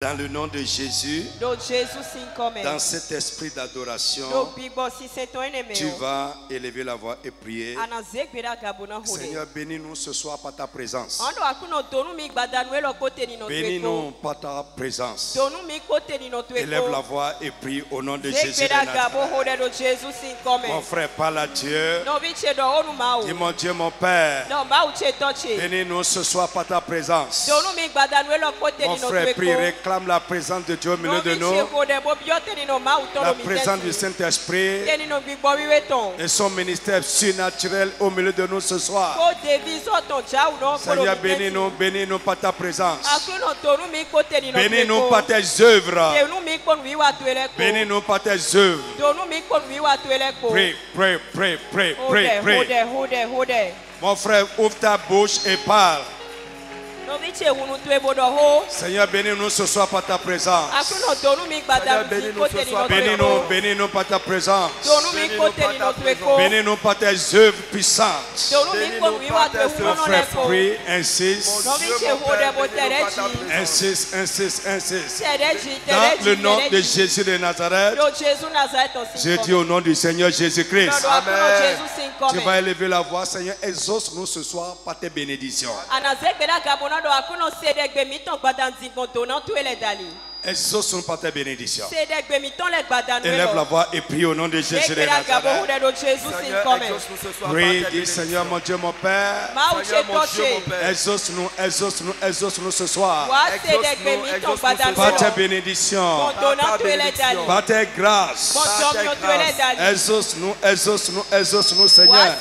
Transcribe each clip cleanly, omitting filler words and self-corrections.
Dans le nom de Jésus, dans cet esprit d'adoration, tu vas élever la voix et prier. Seigneur, bénis-nous ce soir par ta présence. Bénis-nous par ta présence. Élève la voix et prie au nom de Jésus de Nazareth. Mon frère, parle à Dieu. Dis mon Dieu, mon Père, bénis-nous ce soir par ta présence. Mon frère, prie, réclame la présence de Dieu au milieu de nous, la présence du Saint-Esprit et son ministère surnaturel au milieu de nous ce soir. Seigneur, bénis-nous, bénis-nous par ta présence. Bénis-nous par tes œuvres. Bénis-nous par tes œuvres. Prie, prie, prie, prie, prie, prie. Mon frère, ouvre ta bouche et parle. Seigneur, bénis-nous ce soir par ta présence. Seigneur, bénis-nous, bénis-nous par ta présence. Bénis-nous par tes œuvres puissantes. Mon frère, prie, insiste. Insiste, insiste, insiste. Dans le nom de Jésus de Nazareth, je dis au nom du Seigneur Jésus-Christ. Amen. Tu vas élever la voix, Seigneur, exauce-nous ce soir par tes bénédictions. Exauce-nous par tes bénédictions. Élève la voix et prie au nom de Jésus de Nazareth. Prie, dis Seigneur mon Dieu, mon Père. Exauce-nous, exauce-nous, exauce-nous ce soir. Par tes bénédictions. Par tes grâces. Exauce-nous, exauce-nous, exauce-nous Seigneur.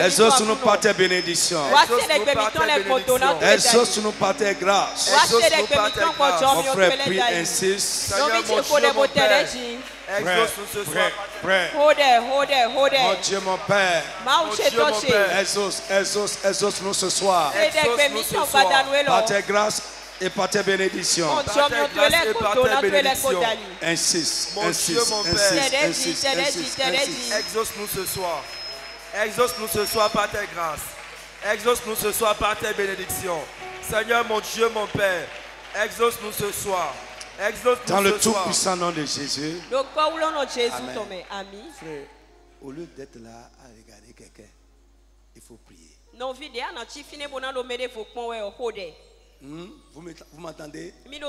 Exauce-nous par tes bénédictions. Exauce-nous par tes grâces. Mon frère, prie, insiste. Seigneur, mon Dieu, mon Père. Exauce-nous ce soir. Mon Dieu, mon Père. Exauce, exauce, exauce-nous ce soir. Exauce-nous ce soir. Par tes grâces et par tes bénédictions. Insiste, insiste, insiste, insiste. Exauce-nous ce soir. Exauce-nous ce soir par tes grâces. Exauce-nous ce soir par tes bénédictions. Seigneur, mon Dieu, mon Père. Exauce-nous ce soir. Exauce-nous dans le ce soir. tout-puissant nom de Jésus. Amen. Frère, au lieu d'être là à regarder quelqu'un, il faut prier. Vous m'entendez? Il n'y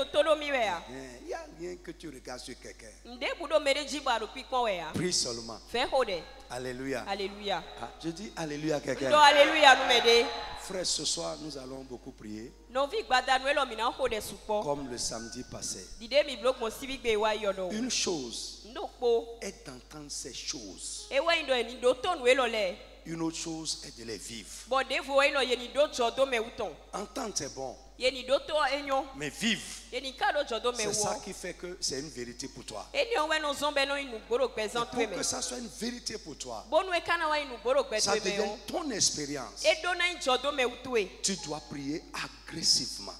a rien que tu regardes sur quelqu'un. Prie seulement. Alléluia. Alléluia. Ah, je dis Alléluia à quelqu'un. Frère, ce soir, nous allons beaucoup prier. Comme le samedi passé. Une chose est d'entendre ces choses. Une autre chose est de les vivre. Entendre, c'est bon. Mais vivre, c'est ça qui fait que c'est une vérité pour toi. Et pour que ça soit une vérité pour toi, ça devient ton expérience. Tu dois prier agressivement.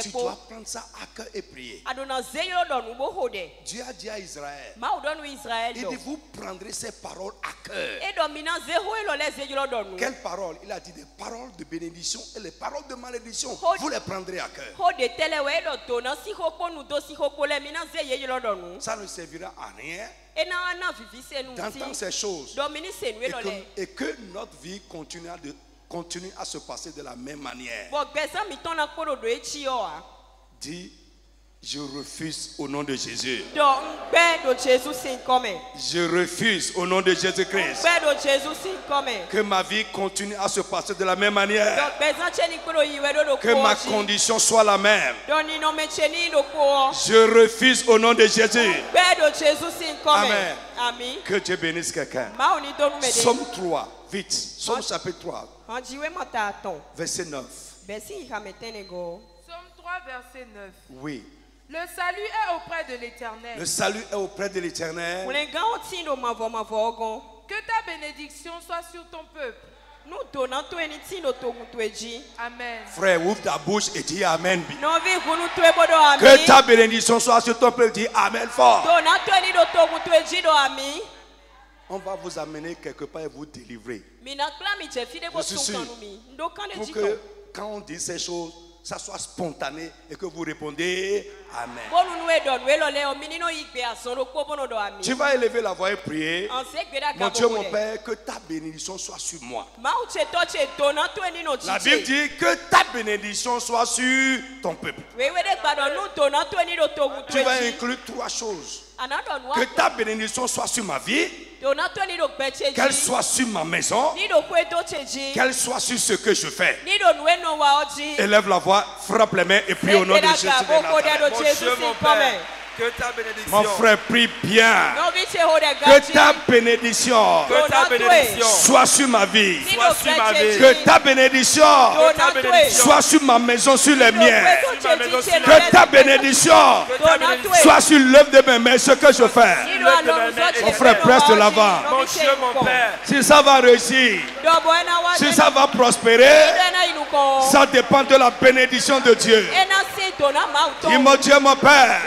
Tu dois prendre ça à cœur et prier. Dieu a dit à Israël, il dit vous prendrez ces paroles à cœur. Quelles paroles? Il a dit des paroles de bénédiction et les paroles de malédiction. Vous les prendrez à cœur. Ça ne servira à rien d'entendre ces choses et que notre vie continue à se passer de la même manière. Dis, je refuse au nom de Jésus. Je refuse au nom de Jésus-Christ que ma vie continue à se passer de la même manière. Que ma condition soit la même. Je refuse au nom de Jésus. Amen. Que Dieu bénisse quelqu'un. Somme 3, vite. Somme chapitre 3, verset 9. Somme 3, verset 9. Oui. Le salut est auprès de l'Éternel. Le salut est auprès de l'Éternel. Que ta bénédiction soit sur ton peuple. Amen. Frère, ouvre ta bouche et dis Amen. Que ta bénédiction soit sur ton peuple. Dis Amen fort. On va vous amener quelque part et vous délivrer. Je suis sûr. Pour que quand on dit ces choses, ça soit spontané et que vous répondez Amen. Tu vas élever la voix et prier. Mon Dieu, mon Père, que ta bénédiction soit sur moi. La Bible dit que ta bénédiction soit sur ton peuple. Tu vas inclure 3 choses. Que ta bénédiction soit sur ma vie, qu'elle soit sur ma maison, qu'elle soit sur ce que je fais. Élève la voix, frappe les mains et prie au nom de Jésus. Que ta bénédiction, mon frère, prie bien. Que ta bénédiction, soit sur ma vie. Que ta bénédiction soit sur ma maison, sur les miens. Que ta bénédiction soit sur l'œuvre de mes mains, ce que je fais. Mon frère, presse de l'avant. Si ça va réussir, si ça va prospérer, ça dépend de la bénédiction de Dieu. Dis mon Dieu, mon Père,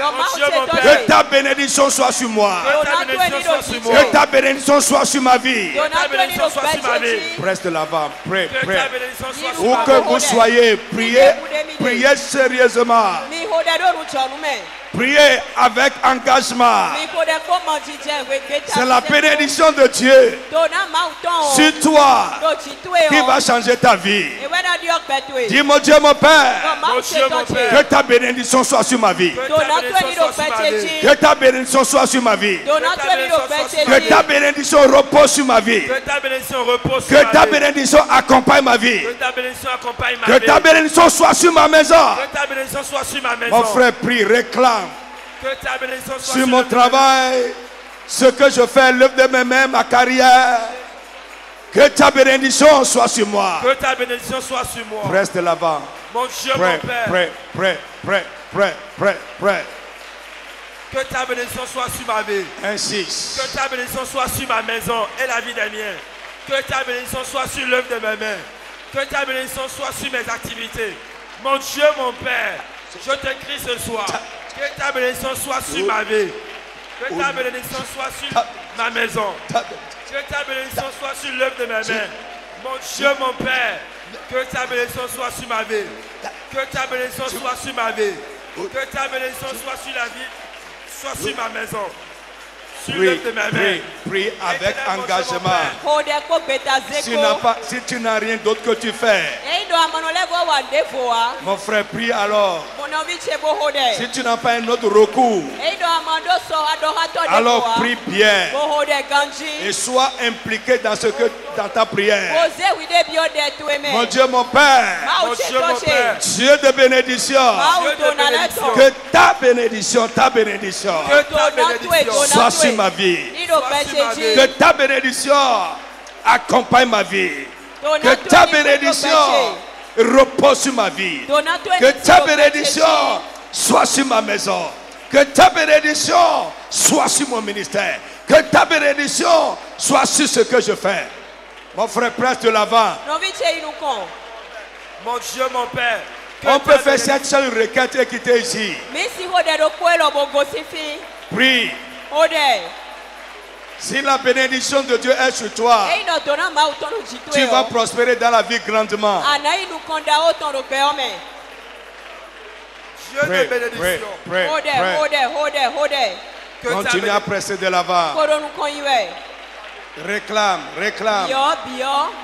que ta bénédiction soit sur moi. Que ta bénédiction soit sur ma vie. Presse de l'avant, prie. Où que vous soyez, priez sérieusement. Priez avec engagement. C'est la bénédiction de Dieu sur toi qui va changer ta vie. Dis mon Dieu, mon Père, que ta bénédiction soit sur ma vie. Que ta bénédiction soit sur ma vie. Que ta bénédiction repose sur ma vie. Que ta bénédiction accompagne ma vie. Que ta bénédiction soit sur ma maison. Mon frère, prie, réclame. Sur mon travail, ce que je fais, l'œuvre de mes mains, ma carrière. Que ta bénédiction soit sur moi. Que ta bénédiction soit sur moi. Reste de l'avant. Mon Dieu, mon Père. Prêt. Que ta bénédiction soit sur ma vie. Insiste. Que ta bénédiction soit sur ma maison et la vie des miens. Que ta bénédiction soit sur l'œuvre de mes mains. Que ta bénédiction soit sur mes activités. Mon Dieu, mon Père, je te crie ce soir. Que ta bénédiction soit sur ma vie. Que ta bénédiction soit sur ma maison. Que ta bénédiction soit sur l'œuvre de mes mains. Mon Dieu, mon Père, que ta bénédiction soit sur ma vie. Que ta bénédiction soit sur ma vie. Que ta bénédiction soit sur la vie, soit sur ma maison. Prie avec engagement. Si tu n'as rien d'autre que tu fais, mon frère, prie alors. Si tu n'as pas un autre recours, alors prie bien et sois impliqué dans ta prière. Mon Dieu, mon Père, Dieu de bénédiction, que ta bénédiction soit sur ma vie. Que ta bénédiction accompagne ma vie. Que ta bénédiction repose sur ma vie. Que ta bénédiction soit sur ma maison. Que ta bénédiction soit sur mon ministère. Que ta bénédiction soit sur ce que je fais. Mon frère, presse de l'avant. Mon Dieu, mon Père. On peut faire cette seule requête et quitter ici. Prie. Si la bénédiction de Dieu est sur toi, tu vas prospérer dans la vie grandement. Dieu de bénédiction. Continue à presser de l'avant. Réclame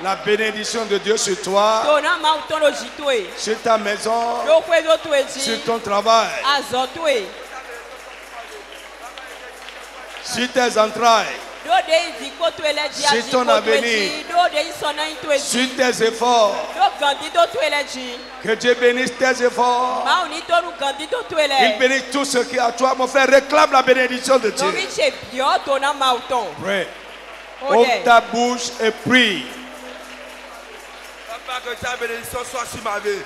la bénédiction de Dieu sur toi, sur ta maison, sur ton travail, sur tes entrailles, sur ton avenir, sur tes efforts. Que Dieu bénisse tes efforts. Il bénisse tout ce qui est à toi. Mon frère, réclame la bénédiction de Dieu. Prie. Ouvre ta bouche et prie. Papa, que ta bénédiction soit sur ma vie.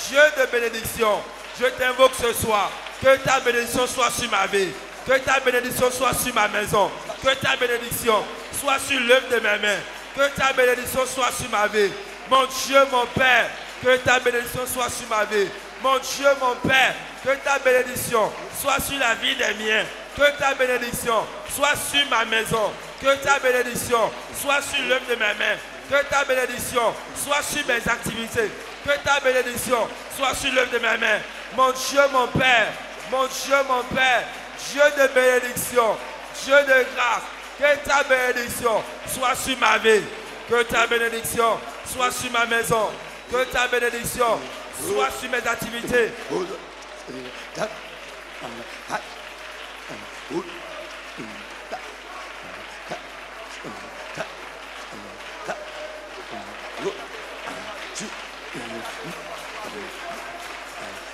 Dieu de bénédiction, je t'invoque ce soir. Que ta bénédiction soit sur ma vie. Que ta bénédiction soit sur ma maison. Que ta bénédiction soit sur l'œuvre de mes mains. Que ta bénédiction soit sur ma vie. Mon Dieu, mon Père, que ta bénédiction soit sur ma vie. Mon Dieu, mon Père, que ta bénédiction soit sur la vie des miens. Que ta bénédiction soit sur ma maison. Que ta bénédiction soit sur l'œuvre de mes mains. Que ta bénédiction soit sur mes activités. Que Que ta bénédiction soit sur l'œuvre de mes mains. Mon Dieu, mon Père. Mon Dieu, mon Père. Dieu de bénédiction. Dieu de grâce. Que ta bénédiction soit sur ma vie. Que ta bénédiction soit sur ma maison. Que ta bénédiction soit sur mes activités.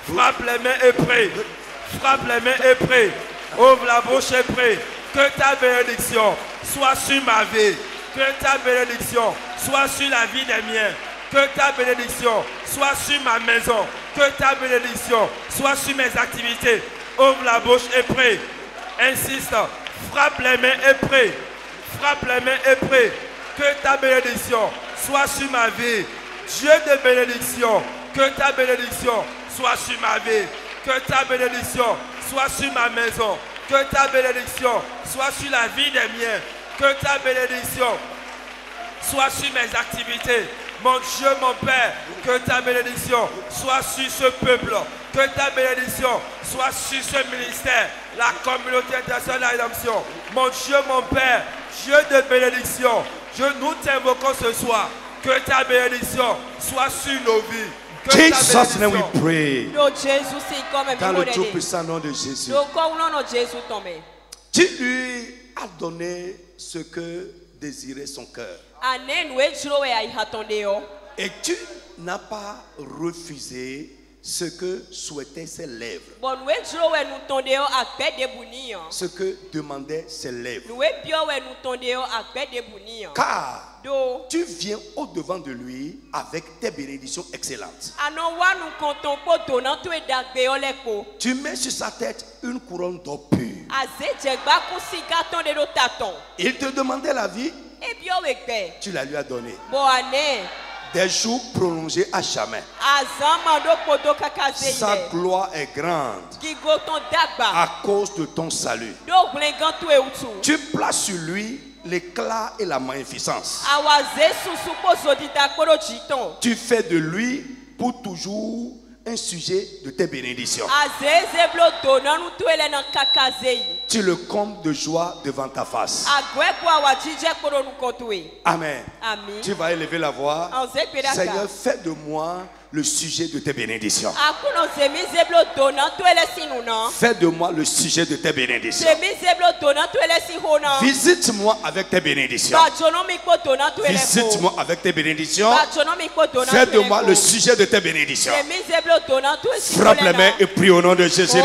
Frappe les mains et prie. Frappe les mains et prie. Ouvre la bouche et prie. Que ta bénédiction soit sur ma vie. Que ta bénédiction soit sur la vie des miens. Que ta bénédiction soit sur ma maison. Que ta bénédiction soit sur mes activités. Ouvre la bouche et prie. Insiste. Frappe les mains et prie. Frappe les mains et prie. Que ta bénédiction soit sur ma vie. Dieu de bénédiction. Que ta bénédiction soit sur ma vie. Que ta bénédiction soit sur ma maison. Que ta bénédiction soit sur la vie des miens. Que ta bénédiction soit sur mes activités. Mon Dieu, mon Père, que ta bénédiction soit sur ce peuple. Que ta bénédiction soit sur ce ministère, la communauté internationale de la rédemption. Mon Dieu, mon Père, Dieu de bénédiction, nous t'invoquons ce soir. Que ta bénédiction soit sur nos vies. Jesus name we pray. Dans le tout puissant nom de Jésus. Tu lui as donné ce que désirait son cœur. Et tu n'as pas refusé ce que souhaitaient ses lèvres. Ce que demandaient ses lèvres. Car tu viens au-devant de lui avec tes bénédictions excellentes. Tu mets sur sa tête une couronne d'or pure. Il te demandait la vie. Tu la lui as donnée. Des jours prolongés à jamais. Sa gloire est grande à cause de ton salut. Tu places sur lui l'éclat et la magnificence. Tu fais de lui pour toujours un sujet de tes bénédictions. Tu le combles de joie devant ta face. Amen. Tu vas élever la voix. Seigneur, fais de moi le sujet de tes bénédictions. Fais de moi le sujet de tes bénédictions. Visite-moi avec tes bénédictions. Visite-moi avec tes bénédictions. Fais de moi le sujet de tes bénédictions. Frappe les mains et prie au nom de Jésus.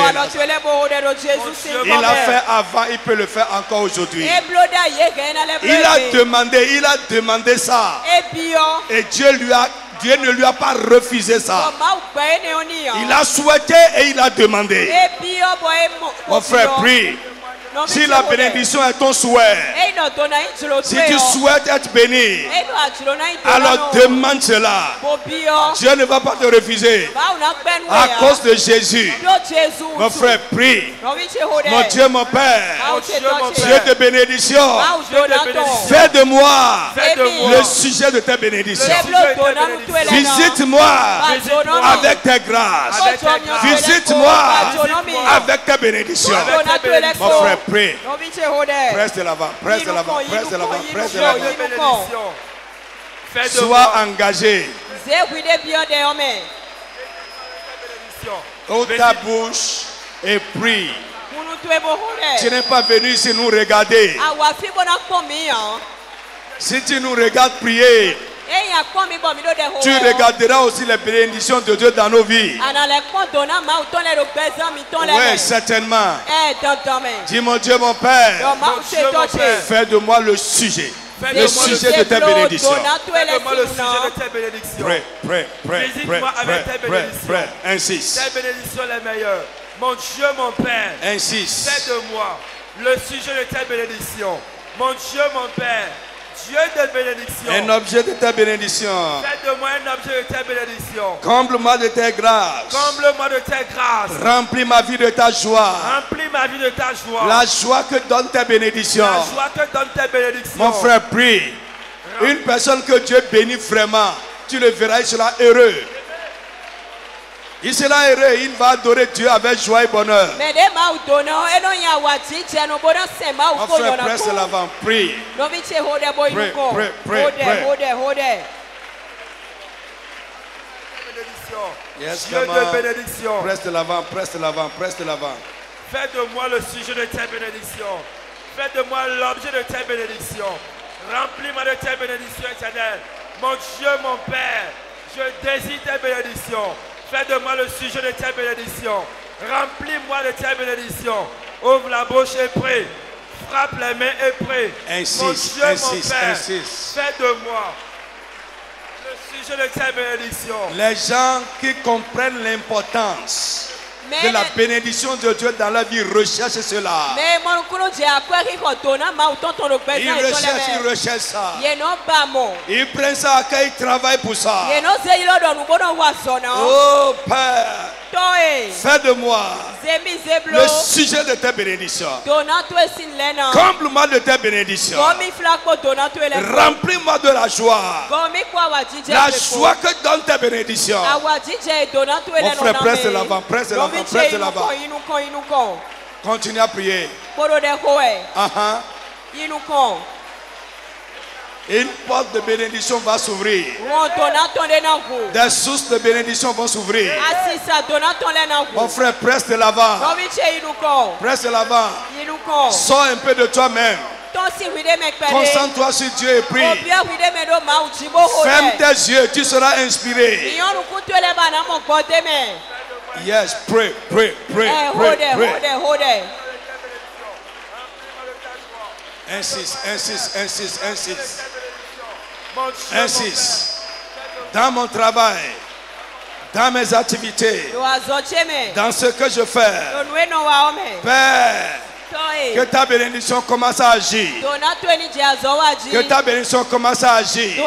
Il l'a fait avant, il peut le faire encore aujourd'hui. Il a demandé ça. Et Dieu ne lui a pas refusé ça. Il a souhaité et il a demandé. Mon frère, prie. Si la bénédiction est ton souhait, si tu souhaites être béni, alors demande cela. Dieu ne va pas te refuser. À cause de Jésus. Mon frère, prie. Mon Dieu, mon Père, Dieu de bénédiction, fais de moi le sujet de tes bénédictions. Visite-moi avec tes grâces. Visite-moi avec tes bénédictions. Mon frère, prie. Presse de l'avant, presse de l'avant, presse de l'avant, presse de l'avant. Sois engagé. Ouvre ta bouche et prie. Tu n'es pas venu ici nous regarder. Si tu nous regardes prier, tu regarderas aussi les bénédictions de Dieu dans nos vies. Oui, certainement. Dis mon Dieu, mon Père, fais de moi le sujet. Le sujet de tes bénédictions. Prêt. Insiste. Tes bénédictions les meilleures. Mon Dieu, mon Père. Insiste. Fais de moi le sujet de tes bénédictions. Mon Dieu, mon Père. Dieu de bénédiction. Un objet de ta bénédiction. Fais de moi un objet de ta bénédiction. Comble-moi de tes grâces. Comble-moi de tes grâces. Remplis ma vie de ta joie. Remplis ma vie de ta joie. La joie que donne tes bénédictions. La joie que donne tes bénédictions. Mon frère, prie. Une personne que Dieu bénit vraiment, tu le verras, il sera heureux. Il sera heureux, il va adorer Dieu avec joie et bonheur. Mon frère, presse l'avant, prie. Prie. Yes, Dieu de bénédiction. Presse l'avant. Fais de moi le sujet de tes bénédictions. Fais de moi l'objet de tes bénédictions. Remplis-moi de tes bénédictions éternelles. Mon Dieu, mon Père, je désire tes bénédictions. Fais de moi le sujet de tes bénédictions. Remplis-moi de tes bénédictions. Ouvre la bouche et prie. Frappe les mains et prie. Mon Dieu, mon Père, fais de moi le sujet de tes bénédictions. Les gens qui comprennent l'importance de la bénédiction de Dieu dans la vie recherchent cela. Ils recherchent ça. Ils prennent ça à cœur, ils travaillent pour ça. Oh Père, fais de moi le sujet de tes bénédictions. Comble-moi de tes bénédictions. Remplis-moi de la joie. La joie que donne tes bénédictions. Mon frère, presse l'avant. Continue à prier. Une porte de bénédiction va s'ouvrir. Des sources de bénédiction vont s'ouvrir. Mon frère, presse de l'avant. Presse de l'avant. Sors un peu de toi-même. Concentre-toi sur Dieu et prie. Ferme tes yeux, tu seras inspiré. Yes, pray. Insiste. Dans mon travail, dans mes activités, dans ce que je fais. Père, que ta bénédiction commence à agir. Que ta bénédiction commence à agir.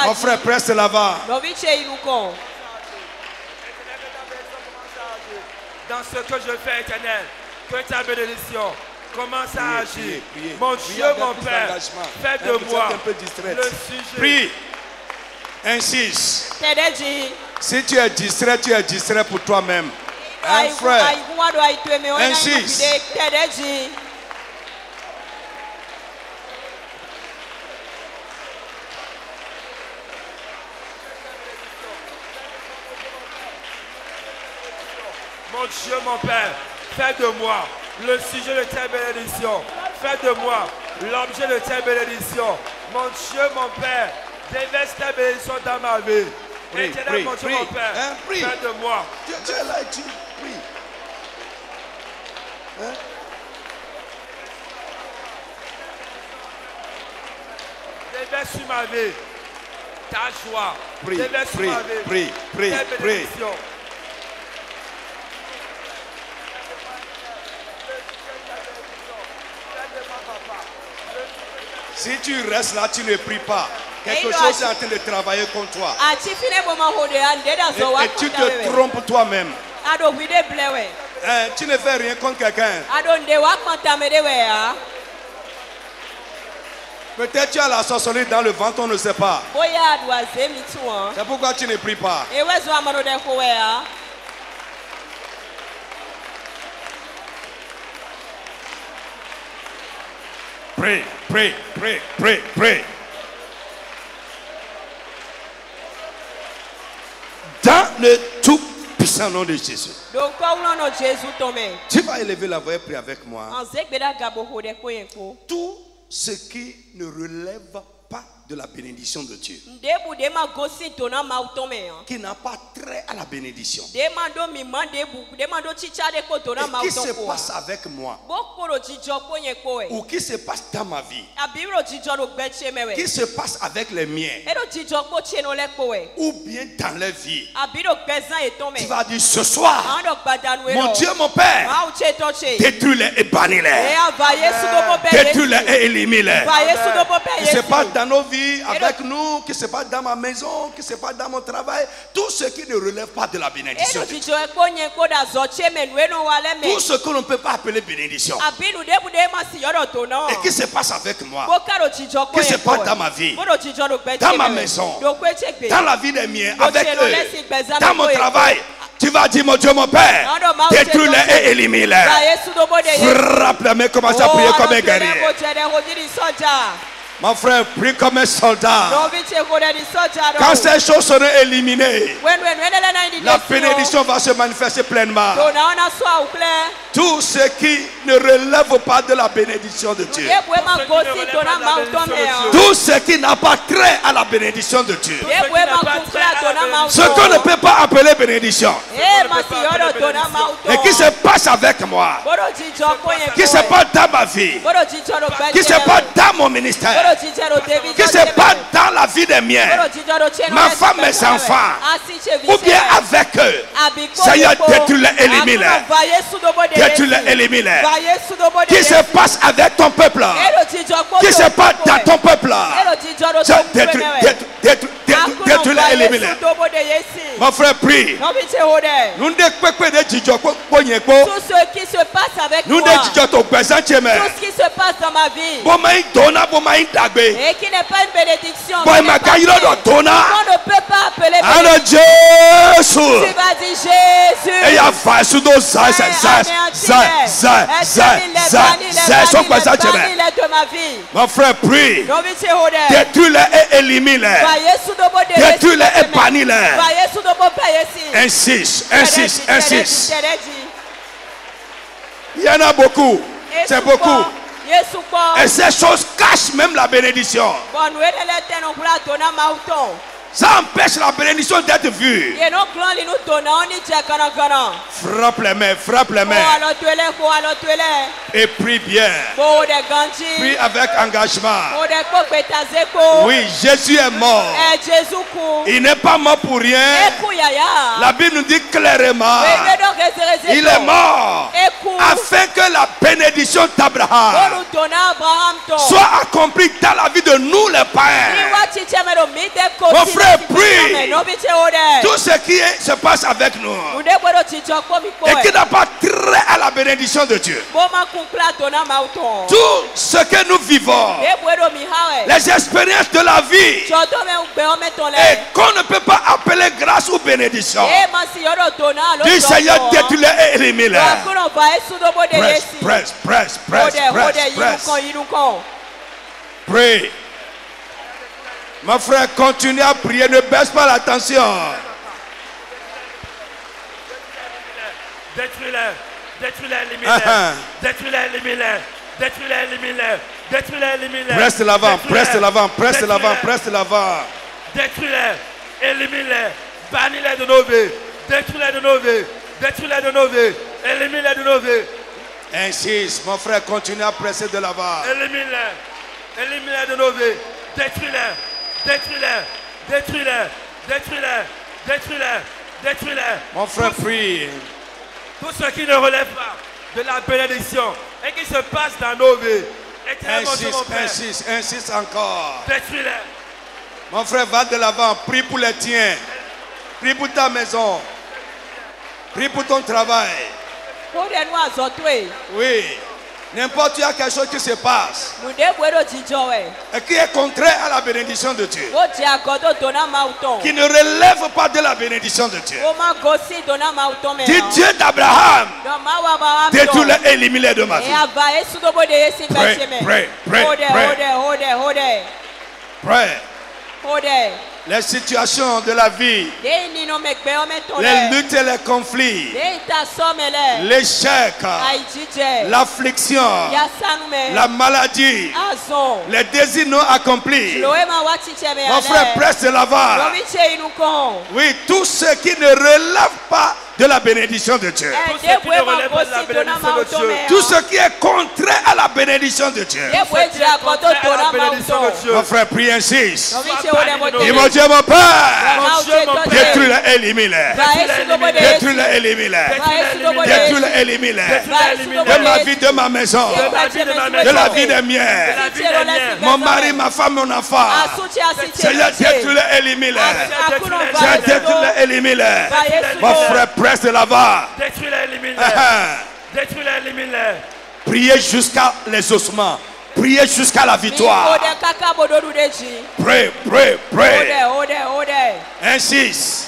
Mon frère, presse l'avant. Dans ce que je fais, éternel, que ta bénédiction commence à agir. Mon Dieu, mon Père, fais de moi le sujet. Prie. Insiste. Si tu es distrait pour toi-même. Un frère, insiste. Mon Dieu, mon Père, fais de moi le sujet de tes bénédictions. Fais de moi l'objet de tes bénédictions. Mon Dieu, mon Père, déverse tes bénédictions dans ma vie. Éternel, mon Dieu, mon Père, fais de moi. Tu es là, tu prie. Déverse sur ma vie ta joie. Déverse sur ma vie tes bénédictions. Si tu restes là, tu ne pries pas. Quelque chose est en train de travailler contre toi. Et tu te trompes toi-même. Tu ne fais rien contre quelqu'un. Peut-être tu as la sorcellerie dans le ventre, on ne sait pas. C'est pourquoi tu ne pries pas. Pray. Dans le tout puissant nom de Jésus. Tu vas élever la voix et prier avec moi. Tout ce qui ne relève pas de la bénédiction de Dieu, qui n'a pas trait à la bénédiction, et qui se passe avec moi, ou qui se passe dans ma vie, qui se passe avec les miens, ou bien dans les vies, tu vas dire ce soir, mon Dieu, mon Père, détruis-les et bannis-les, détruis-les et élimine-les. Qui se passe dans nos vies, avec nous, qui se passe dans ma maison, qui se passe dans mon travail, tout ce qui ne relève pas de la bénédiction, tout ce que l'on ne peut pas appeler bénédiction, et qui se passe avec moi, qui se passe dans ma vie, dans ma maison, dans la vie des miens, avec eux, dans mon travail, Tu vas dire, mon Dieu, mon Père, détruis-les et élimine-les. Frappe la main, commence à prier comme un guerrier. Mon frère, prie comme un soldat. Quand ces choses seront éliminées, la bénédiction va se manifester pleinement. Tout ce qui ne relève pas de la bénédiction de Dieu, tout ce qui n'a pas trait à la bénédiction de Dieu, ce qu'on ne peut pas appeler bénédiction, et qui se passe avec moi, qui se passe dans ma vie, qui se passe dans mon ministère, qui se passe dans la vie des miens, ma femme, mes enfants, ou bien avec eux, Seigneur, détruis-les, élimine-les. Détruis-les, élimine-les. Qui se passe avec ton peuple, qui se passe dans ton peuple, détruis-les, élimine-les. Mon frère, prie. Tout ce qui se passe avec moi, tout ce qui se passe dans ma vie, et qui n'est pas une bénédiction, on ne peut pas appeler bénédiction. Tu vas dire Jésus. Mon frère, prie. Détruis-les et élimine-les. Détruis-les et bannis-les. Insiste, insiste, insiste. Il y en a beaucoup. C'est beaucoup. Et ces choses cachent même la bénédiction. Ça empêche la bénédiction d'être vue. Frappe les mains, frappe les mains. Et prie bien. Prie avec engagement. Oui, Jésus est mort. Il n'est pas mort pour rien. La Bible nous dit clairement, il est mort afin que la bénédiction d'Abraham soit accomplie dans la vie de nous les pères. Mon frère, prie. Tout ce qui se passe avec nous et qui n'a pas trait à la bénédiction de Dieu, tout ce que nous vivons, les expériences de la vie, et qu'on ne peut pas appeler grâce ou bénédiction, du Seigneur, détruis-les et élimine-les. Presse, presse, presse, presse, presse. Prie. Mon frère, continue à prier, ne baisse pas la tension. Détruis-les, détruis-les, élimine-les. Détruis-les, élimine-les. Détruis-les, élimine-les. Détruis-les, élimine-les. Presse l'avant, presse l'avant, presse l'avant, presse l'avant. Détruis-les, élimine-les. Bannis-les de nos vies. Détruis-les de nos vies. Détruis-les de nos vies. Élimine-les de nos vies. Insiste, mon frère, continue à presser de l'avant. Élimine-les. Élimine-les de nos vies. Détruis-les. Détruis-les, détruis-les, détruis-les, détruis-les, détruis-les. Mon frère, prie. Tout ce qui ne relève pas de la bénédiction et qui se passe dans nos vies. Insiste, insiste encore. Détruis-les. Mon frère, va de l'avant, prie pour les tiens. Prie pour ta maison. Prie pour ton travail. Oui. N'importe où il y a quelque chose qui se passe et qui est contraire à la bénédiction de Dieu, qui ne relève pas de la bénédiction de Dieu. Dis Dieu d'Abraham, détruis-les et élimine-les de ma vie. Pray. Les situations de la vie, les luttes et les conflits, l'échec, l'affliction, la maladie, les désirs non accomplis. Mon frère, presse de l'avant. Oui, tout ce qui ne relève pas de la bénédiction de Dieu. Tout ce qui est contraire à la bénédiction de Dieu. Mon frère, prie, insiste. Dis mon Dieu, mon Père, détruis-les, élimine-les. Détruis-les, élimine-les. Détruis-les, élimine-les. De ma vie, de ma maison, de la vie des miens, mon mari, ma femme, mon enfant. Seigneur, détruis-les, élimine-les. Seigneur, détruis-les, élimine-les. Mon frère, presse de l'avant. Détruis-les, élimine-les. Détruis-les, élimine-les. Priez jusqu'à les ossements. Priez jusqu'à la victoire. Pray, pray, pray. Insiste.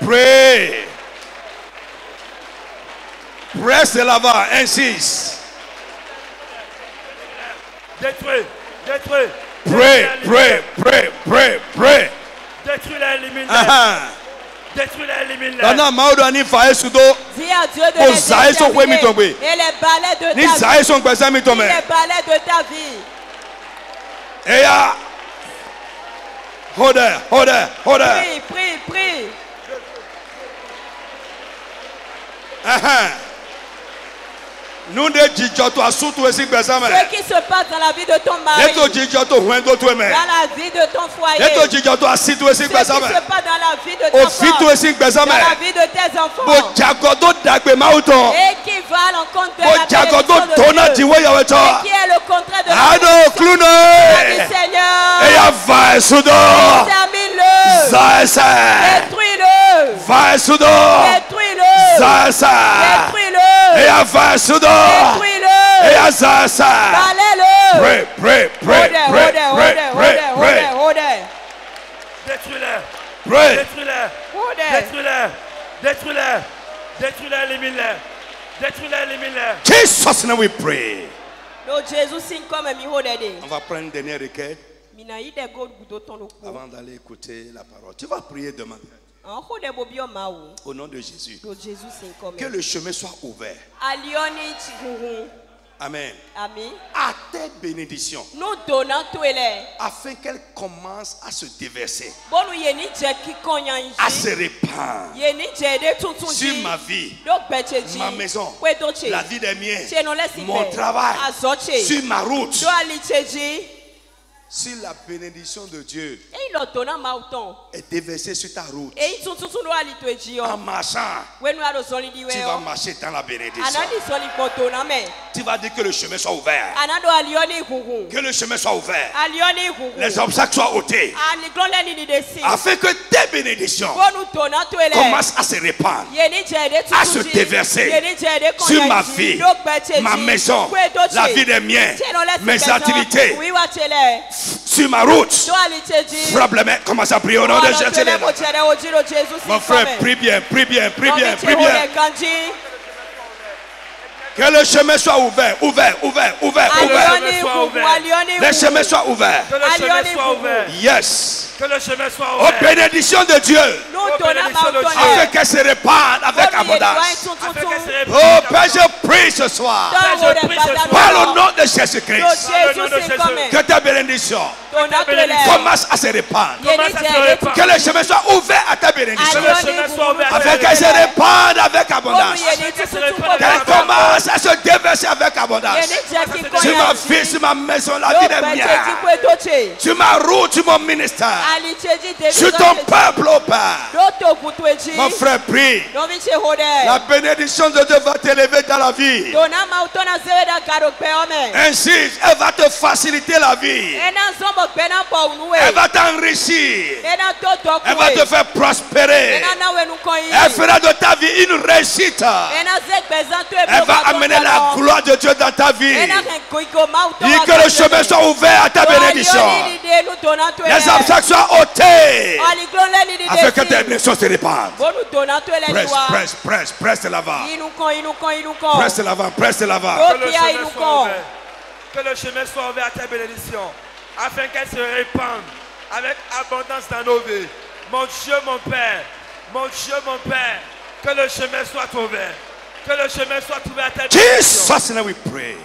Pray. Presse de l'avant. Insiste. Détruis. Détruis. Pray, pray, pray, pray, pray. Détruis-les, élimine-les. Détruis-les, élimine-les. Dis à Dieu de les exterminer. Et les balais de ta vie. Les balais de ta vie. Et ya. Hold there, hold there, hold there. Prie, prie, prie. Nous ne disons pas surtout ce qui se passe dans la vie de ton mari, dans la vie de ton foyer, ce qui se passe dans la vie de ta femme, dans la vie de tes enfants, et qui va à l'encontre de la bénédiction de Dieu, et qui est le contraire de la bénédiction du Seigneur. Extermine-le, détruis-le, détruis-le, détruis-le. Et Pray, pray, pray, pray, pray. Détruis-les. Pray. Détruis-les. Détruis-les. Détruis-les. Détruis-les, élimine-les. Détruis-les, élimine-les. Jesus name we pray. On va prendre une dernière requête avant d'aller écouter la parole. Tu vas prier demain. Au nom de Jésus. Que le chemin soit ouvert. Amen. À tes bénédictions. Afin qu'elles commencent à se déverser. À se répandre. Sur ma vie. Ma maison. La vie des miens. Mon travail. Sur ma route. Si la bénédiction de Dieu est déversée sur ta route, en marchant, tu vas marcher dans la bénédiction. Tu vas dire que le chemin soit ouvert. Que le chemin soit ouvert. Les obstacles soient ôtés. Afin que tes bénédictions commencent à se répandre, à se déverser sur ma vie, ma maison, la vie des miens, mes activités. Sur ma route, frappe les mains, commence à prier au nom de Jésus. Mon frère, prie bien, prie bien, prie bien, prie bien. Que le chemin soit ouvert, ouvert, ouvert, ouvert, ouvert. Le chemin soit ouvert. Que le chemin soit ouvert. Yes. Que le chemin soit ouvert. Aux bénédictions de Dieu. Afin qu'elle se répande avec abondance. Oh Père, je prie ce soir. Par le nom de Jésus-Christ. Que ta bénédiction commence à se répandre. Que le chemin soit ouvert à ta bénédiction. Afin qu'elle se répande avec abondance. Qu'elle commence à se déverser avec abondance. Sur ma vie, sur ma maison, la vie des miens. Sur ma route, sur mon ministère. Sur ton peuple, oh Père. Mon frère, prie. La bénédiction de Dieu va t'élever dans la vie. Ainsi, elle va te faciliter la vie. Elle va t'enrichir. Elle va te faire prospérer. Elle fera de ta vie une réussite. Elle va amener la gloire de Dieu dans ta vie. Et que le chemin soit ouvert à ta bénédiction. Les obstacles soient ôtés. Afin que tes bénédictions se répandent. Presse, presse, presse, presse de l'avant. Presse de l'avant, presse de l'avant. Que le chemin soit ouvert à tes bénédictions. Afin qu'elles se répandent avec abondance dans nos vies. Mon Dieu, mon Père. Mon Dieu, mon Père. Que le chemin soit ouvert. Que le chemin soit ouvert à tes bénédictions. Jesus name we pray.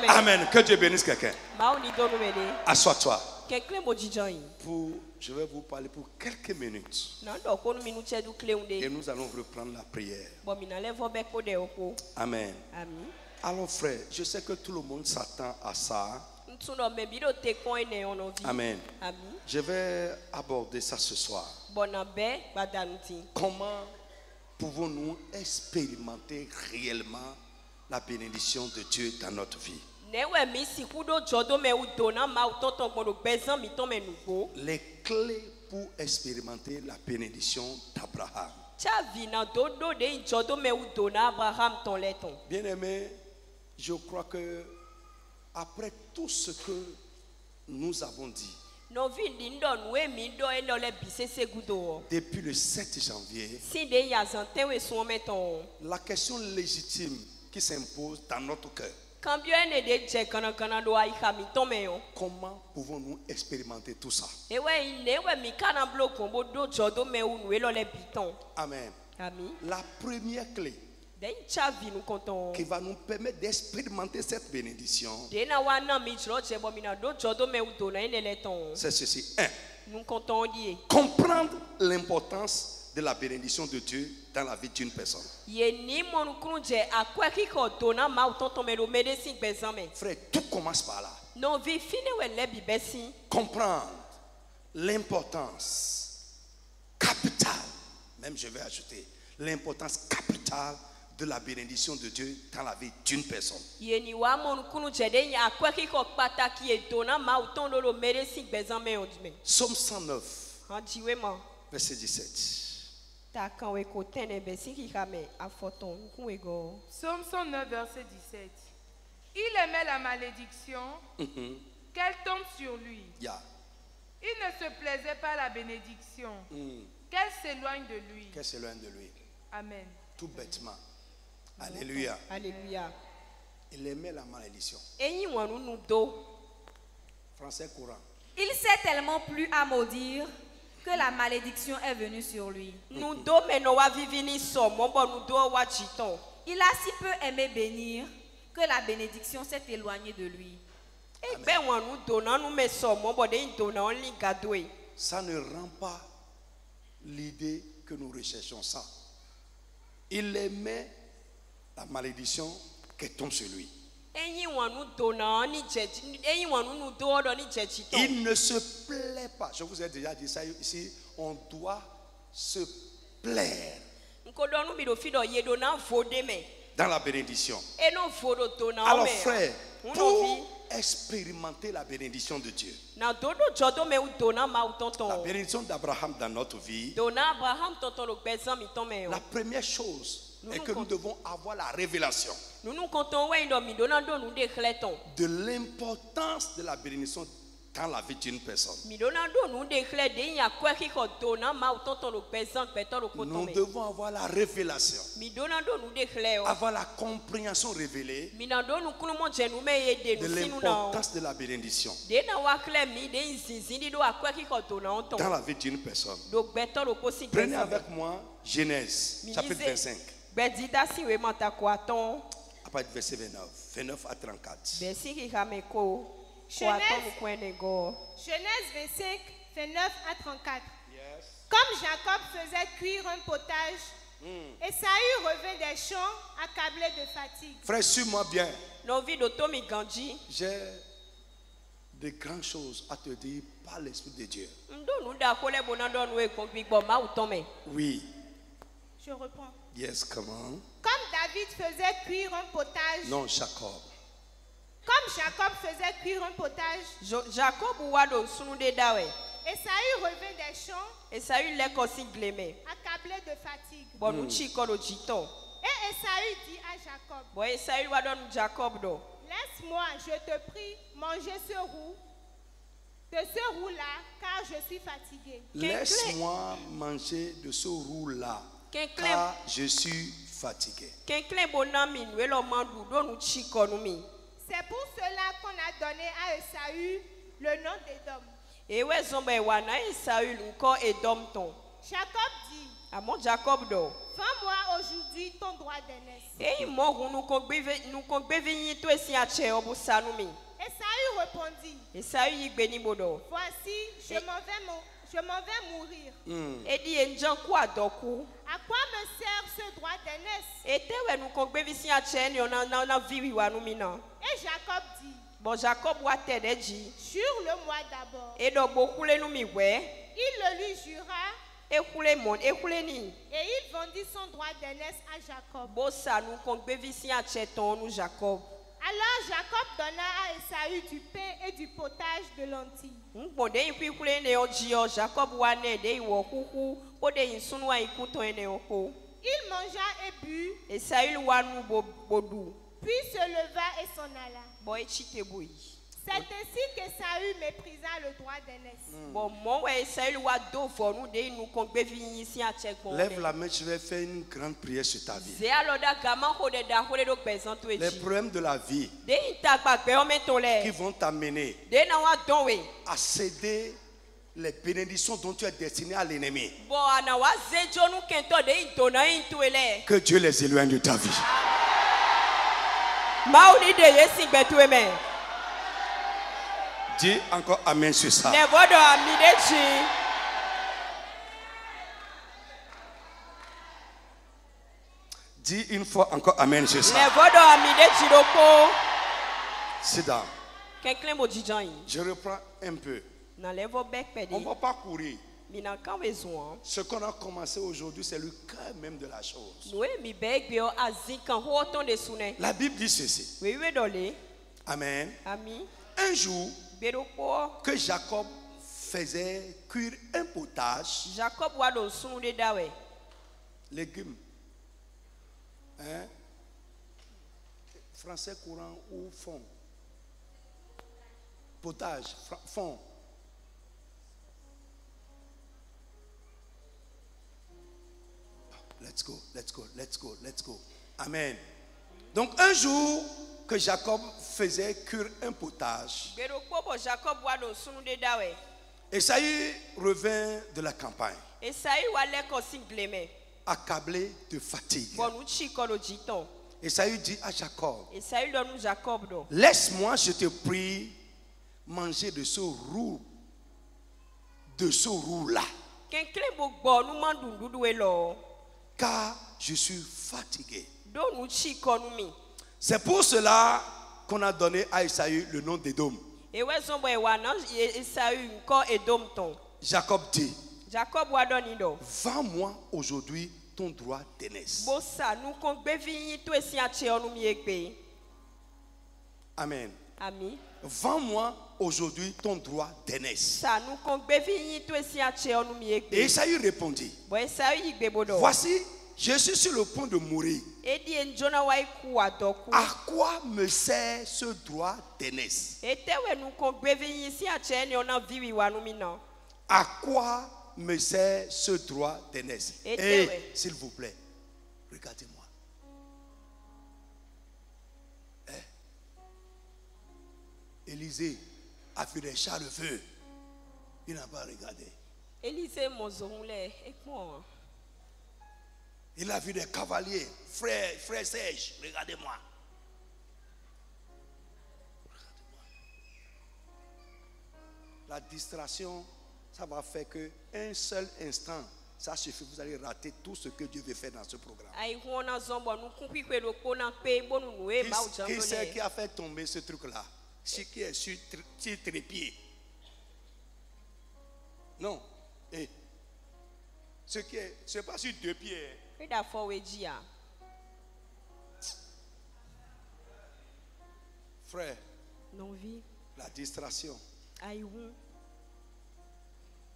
Amen. Que Dieu bénisse quelqu'un. Assois-toi. Je vais vous parler pour quelques minutes. Et nous allons reprendre la prière. Amen. Alors frère, je sais que tout le monde s'attend à ça. Amen. Je vais aborder ça ce soir. Comment pouvons-nous expérimenter réellement la bénédiction de Dieu dans notre vie? Les clés pour expérimenter la bénédiction d'Abraham. Bien-aimé, je crois que après tout ce que nous avons dit, Depuis le 7 janvier, la question légitime qui s'impose dans notre cœur. Comment pouvons-nous expérimenter tout ça? Amen. La première clé qui va nous permettre d'expérimenter cette bénédiction, c'est ceci. 1. Comprendre l'importance de la bénédiction de Dieu dans la vie d'une personne. Frère, tout commence par là. Comprendre l'importance capitale, même je vais ajouter, l'importance capitale de la bénédiction de Dieu dans la vie d'une personne. Psaume 109, verset 17. Psaume 109, verset 17. Il aimait la malédiction, qu'elle tombe sur lui. Yeah. Il ne se plaisait pas à la bénédiction, qu'elle s'éloigne de lui. Qu'elle s'éloigne de lui. Amen. Tout bêtement. Alléluia. Alléluia. Il aimait la malédiction. Français courant. Il s'est tellement plu à maudire que la malédiction est venue sur lui. Il a si peu aimé bénir que la bénédiction s'est éloignée de lui. Ça ne rend pas l'idée que nous recherchons ça. Il aimait la malédiction qui tombe sur lui. Il ne se plaît pas. Je vous ai déjà dit ça ici. On doit se plaire dans la bénédiction. Alors frère, pour expérimenter la bénédiction de Dieu, la bénédiction d'Abraham dans notre vie, la première chose est que nous devons avoir la révélation de l'importance de la bénédiction dans la vie d'une personne. Nous devons avoir la révélation, avoir la compréhension révélée de l'importance de la bénédiction dans la vie d'une personne. Prenez avec moi Genèse chapitre 25. À partir du verset 29 à 34. Genèse 25, 29 à 34. Yes. Comme Jacob faisait cuire un potage, Esaü revint des champs accablé de fatigue. Frère, suis-moi bien. J'ai de grandes choses à te dire par l'Esprit de Dieu. Oui. Je reprends. Yes, comment? Comme David faisait cuire un potage. Non, Jacob. Comme Jacob faisait cuire un potage. Esaü revint des champs. Accablé de fatigue. Et Esaü dit à Jacob, laisse-moi, je te prie, manger ce roux, de ce roux-là, car je suis fatigué. Laisse-moi manger de ce roux-là, car je suis fatigué. C'est pour cela qu'on a donné à Esaü le nom d'Édom. Jacob dit, vends-moi aujourd'hui ton droit d'aînesse. Esaü répondit, voici, je m'en vais mourir. À quoi me sert ce droit d'aînesse? Et Jacob dit, jure-le-moi d'abord. Il le lui jura. Et il vendit son droit d'aînesse à Jacob. Alors Jacob donna à Esaü du pain et du potage de lentilles. Il mangea et but, puis se leva et s'en alla. C'est ainsi que Saül méprisa le droit d'aînesse. Lève la main, je vais faire une grande prière sur ta vie. Les problèmes de la vie qui vont t'amener à céder les bénédictions dont tu es destiné à l'ennemi. Que Dieu les éloigne de ta vie. Dis encore amen sur ça. Dis une fois encore amen sur ça. Sit down. Je reprends un peu. On ne va pas courir. Ce qu'on a commencé aujourd'hui, c'est le cœur même de la chose. La Bible dit ceci. Amen. Un jour, que Jacob faisait cuire un potage, légumes, hein? Français courant ou fond, potage, fond. Let's go, let's go, let's go, let's go. Amen. Donc un jour que Jacob faisait cuire un potage, Esaü revint de la campagne, accablé de fatigue. Esaü dit à Jacob, laisse-moi, je te prie, manger de ce roux là, car je suis fatigué. C'est pour cela qu'on a donné à Esaü le nom d'Édom. Jacob dit, vends-moi aujourd'hui ton droit d'aînesse. Amen. Vends-moi aujourd'hui ton droit d'aînesse. Et Esaü répondit, voici, je suis sur le point de mourir. À quoi me sert ce droit d'aînesse? À quoi me sert ce droit d'aînesse? Et s'il vous plaît, regardez-moi. Élisée a fait des chars de feu. Il n'a pas regardé. Il a vu des cavaliers, frère Serge, regardez-moi. La distraction, ça va faire qu'un seul instant, ça suffit, vous allez rater tout ce que Dieu veut faire dans ce programme. Qui c'est qui a fait tomber ce truc-là? Qui est sur trépied? Non. Ce qui est, c'est pas sur deux pieds. Frère, la distraction,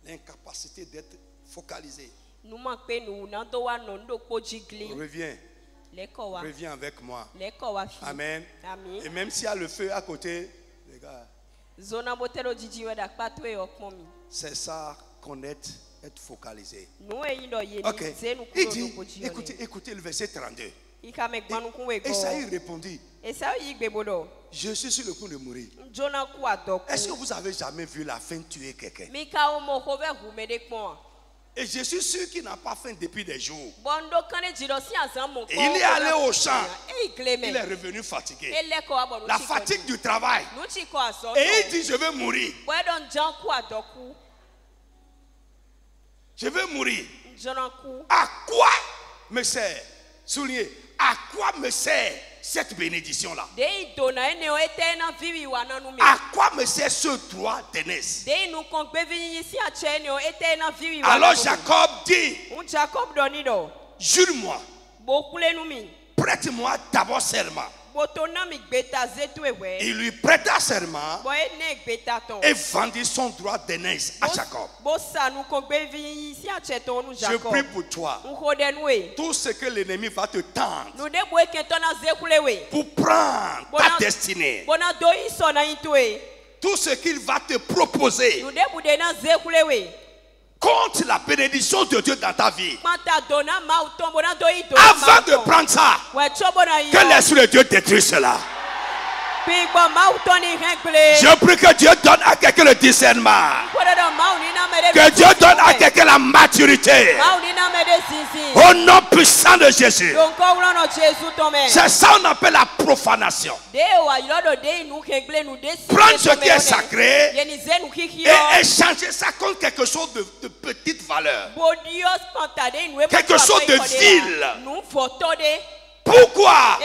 l'incapacité d'être focalisé. Reviens avec moi. Amen. Et même s'il y a le feu à côté, les gars, c'est ça, connaître, être focalisé. Ok. Il dit, écoutez le verset 32. Esaü répondit, je suis sur le point de mourir. Est-ce que vous avez jamais vu la faim tuer quelqu'un? Et je suis sûr qu'il n'a pas faim depuis des jours. Et il est allé au champ. Il est revenu fatigué. La fatigue du travail. Et il dit, je vais mourir. Je vais mourir. À quoi me sert? Soulignez. À quoi me sert cette bénédiction-là? À quoi me sert ce droit d'aînesse? Alors Jacob dit, jure-moi, prête-moi d'abord serment. Il lui prêta serment et vendit son droit d'aînesse à Jacob. Je prie pour toi. Tout ce que l'ennemi va te tendre pour prendre ta destinée, tout ce qu'il va te proposer contre la bénédiction de Dieu dans ta vie. Avant de prendre ça, que l'Esprit de Dieu détruise cela. Je prie que Dieu donne à quelqu'un le discernement. Que Dieu donne à quelqu'un la maturité. Au nom puissant de Jésus. C'est ça qu'on appelle la profanation. Prendre ce qui est sacré et échanger ça contre quelque chose de petite valeur. Quelque chose de vil. Pourquoi?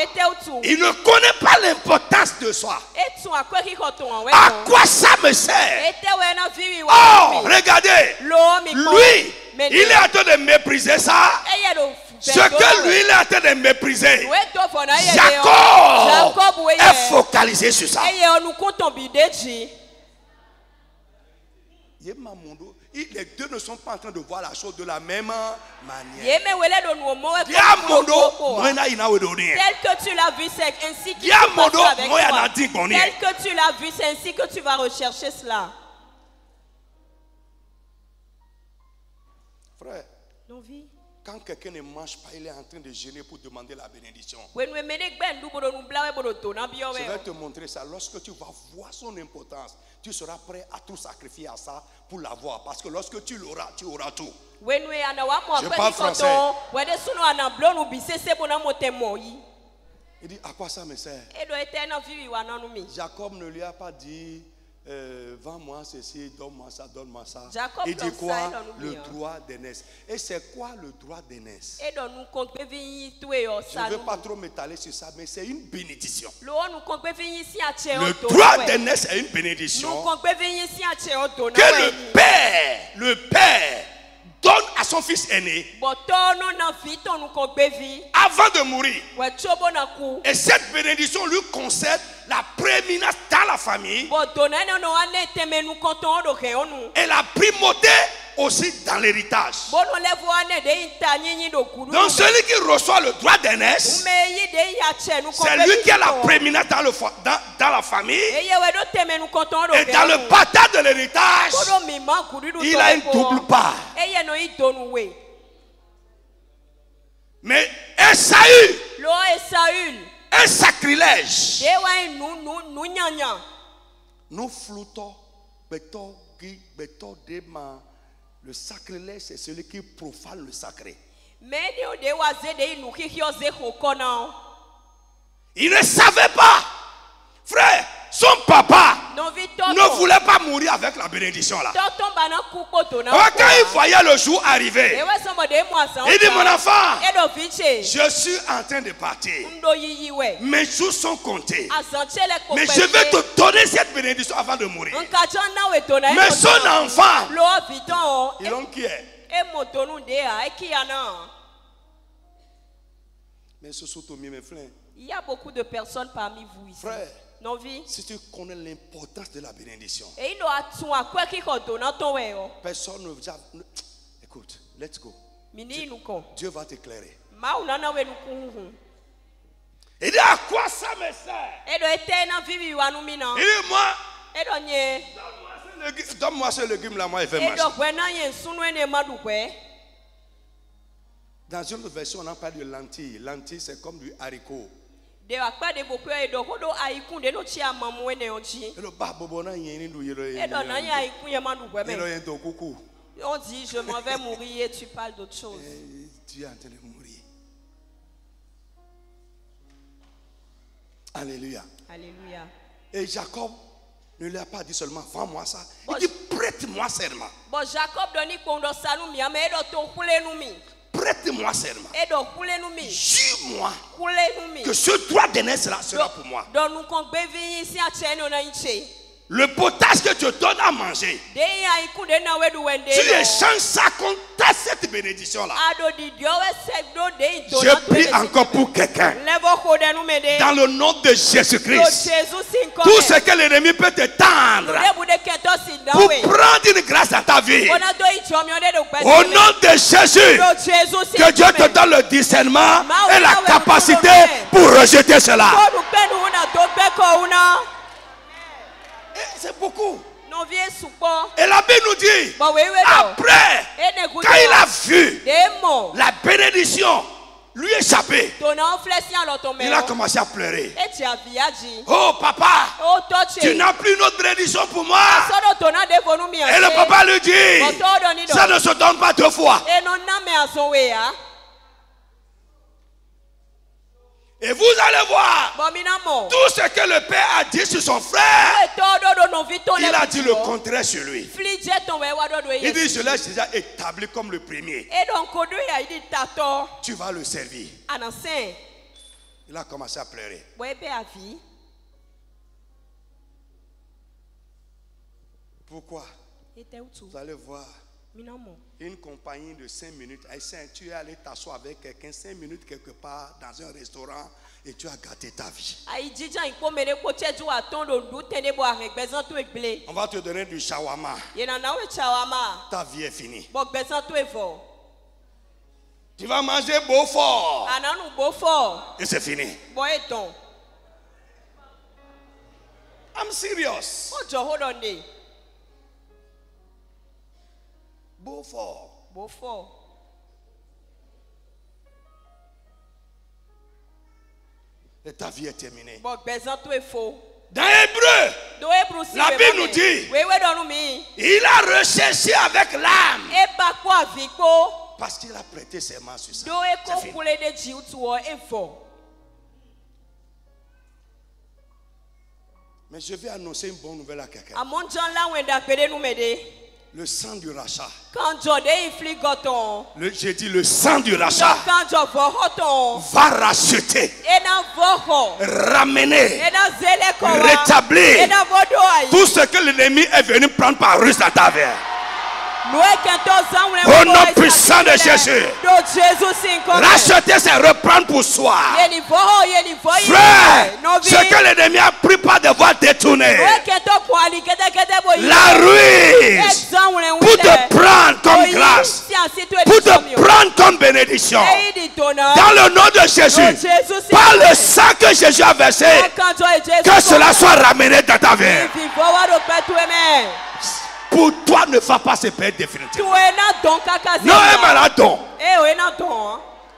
Il ne connaît pas l'importance de soi. À quoi ça me sert? Oh, regardez. Lui, il est en train de mépriser ça. Ce que lui, il est en train de mépriser. Jacob est focalisé sur ça. Les deux ne sont pas en train de voir la chose de la même manière. Tel que tu l'as vu, c'est ainsi que tu vas avec toi. Tel que tu l'as vu, c'est ainsi que tu vas rechercher cela. Frère, quand quelqu'un ne mange pas, il est en train de gêner pour demander la bénédiction. Je vais te montrer ça. Lorsque tu vas voir son importance, tu seras prêt à tout sacrifier à ça pour l'avoir. Parce que lorsque tu l'auras, tu auras tout. Je parle français. Il dit, à quoi ça me sert? Jacob ne lui a pas dit, vends-moi ceci, donne-moi ça, donne-moi ça. Il dit quoi? Le droit d'aînesse. Et c'est quoi le droit d'aînesse? Je ne veux pas trop m'étaler sur ça, mais c'est une bénédiction. Le droit d'aînesse est une bénédiction que le père donne à son fils aîné avant de mourir. Et cette bénédiction lui concède la prééminence dans la famille et la primauté aussi dans l'héritage. Donc celui qui reçoit le droit d'aînesse, c'est lui qui a la prééminence dans la famille, et dans le partage de l'héritage, il a une double part. Mais Esaü, un sacrilège. Nous floutons, le sacrilège, c'est celui qui profane le sacré. Il ne savait pas, frère. Son papa ne voulait pas mourir avec la bénédiction là. Quand il voyait le jour arriver, il dit, mon enfant, je suis en train de partir. Mes jours sont comptés. Mais je vais te donner cette bénédiction avant de mourir. Mais son enfant, il en qui est? Mais ce sont mes frères. Il y a beaucoup de personnes parmi vous ici. Frère, si tu connais l'importance de la bénédiction, personne ne va. Écoute, let's go. Dieu va t'éclairer. Il dit, à quoi ça me sert? Il dit, moi, donne-moi ce légume là, moi, il fait marcher. Dans une autre version, on en parle de lentilles. Lentilles, c'est comme du haricot. Et le babobona on dit, je m'en vais mourir et tu parles d'autre chose. Tu es en train de mourir. Alléluia. Alléluia. Et Jacob ne lui a pas dit seulement, vends-moi ça. Il dit, prête-moi serment. Bon, Jacob donne prête-moi serment. Jure-moi que ce droit d'aînesse là sera pour moi. Le potage que tu donnes à manger, tu échanges ça contre cette bénédiction là. Je prie encore pour quelqu'un. Dans le nom de Jésus-Christ. Tout ce que l'ennemi peut te tendre pour prendre une grâce dans ta vie. Au nom de Jésus, que Dieu te donne le discernement et la capacité pour rejeter cela. C'est beaucoup. Et la Bible nous dit, après, quand il a vu la bénédiction lui échapper, il a commencé à pleurer. Oh papa, tu n'as plus une autre bénédiction pour moi. Et le papa lui dit, ça ne se donne pas deux fois. Et vous allez voir tout ce que le père a dit sur son frère. Il a dit le contraire sur lui. Il dit, je l'ai déjà établi comme le premier. Tu vas le servir. Il a commencé à pleurer. Pourquoi? Vous allez voir. Une compagnie de 5 minutes. Tu es allé t'asseoir avec quelqu'un 5 minutes quelque part dans un restaurant et tu as gâté ta vie. On va te donner du shawarma. Ta vie est finie. Tu vas manger Beaufort. Et c'est fini. I'm serious. Beaufort. Et ta vie est terminée. Dans Hébreu, la Bible nous dit, il a recherché avec l'âme. Parce qu'il a prêté ses mains sur ça. Mais je vais annoncer une bonne nouvelle à quelqu'un. Le sang du rachat. J'ai dit le sang du rachat va racheter, ramener, rétablir tout ce que l'ennemi est venu prendre par ruse à ta vie. Au nom puissant de Jésus, racheter, c'est reprendre pour soi. Frère, ce que l'ennemi a pris par devoir détourner, la ruse, pour te prendre comme grâce, pour te prendre comme bénédiction, dans le nom de Jésus, par le sang que Jésus a versé, que cela soit ramené dans ta vie. Pour toi, ne va pas se perdre définitivement. Non, un marathon.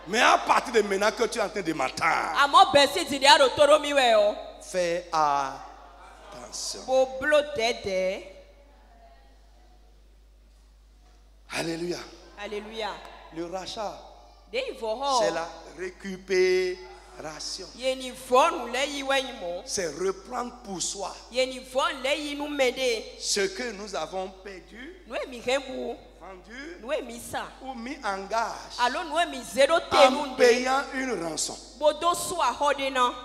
Mais à partir de maintenant que tu es en train de m'attendre, fais attention. Alléluia. Alléluia. Le rachat, c'est la récupération. C'est reprendre pour soi ce que nous avons perdu, vendu ou mis en gage en payant une rançon.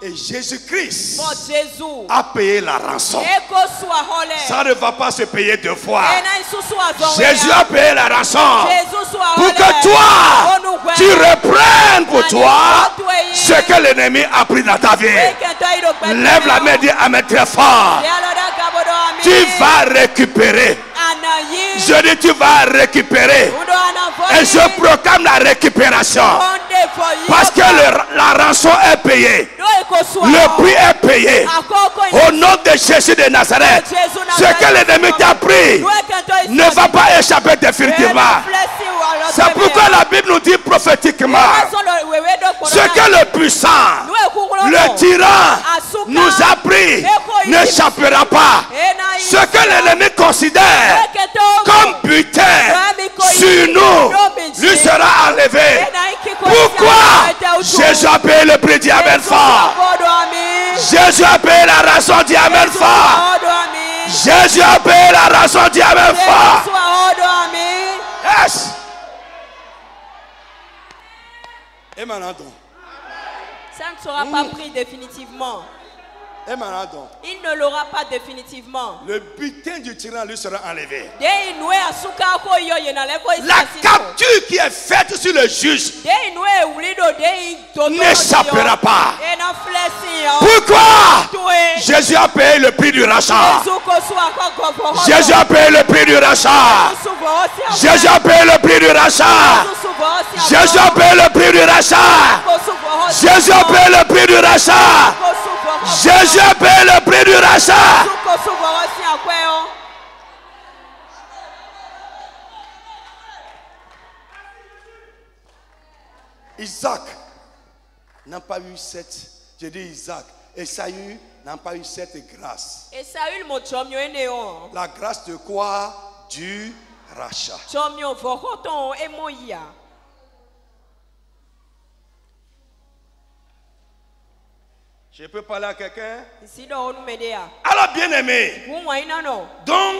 Et Jésus-Christ a payé la rançon. Ça ne va pas se payer deux fois. Jésus a payé la rançon pour que toi, tu reprennes pour toi ce que l'ennemi a pris dans ta vie. Lève la main et dis amen très fort. Tu vas récupérer. Je dis tu vas récupérer. Et je proclame la récupération. Parce que la rançon est payée. Le prix est payé. Au nom de Jésus de Nazareth, ce que l'ennemi t'a pris ne va pas échapper définitivement. C'est pourquoi la Bible nous dit prophétiquement, ce que le puissant, le tyran nous a pris n'échappera pas. Ce que l'ennemi considère comme butin sur nous lui sera enlevé. Pourquoi? Jésus a payé le prix, dit amen fort. Jésus a payé la rançon, dit amen fort. Jésus a payé la rançon, dit amen fort. Yes. Et maintenant, ça ne sera pas pris définitivement. Et maintenant, il ne l'aura pas définitivement. Le butin du tyran lui sera enlevé. La capture qui est faite sur le juge n'échappera pas. Pourquoi? Jésus a payé le prix du rachat. Jésus a payé le prix du rachat. Jésus a payé le prix du rachat. Jésus a payé le prix du rachat. Jésus a payé le prix du rachat. Jésus a payé le prix du rachat. Isaac n'a pas eu cette, je dis Isaac, Esaü n'a pas eu cette grâce. La grâce de quoi? Du rachat. Je peux parler à quelqu'un? Alors bien aimé, donc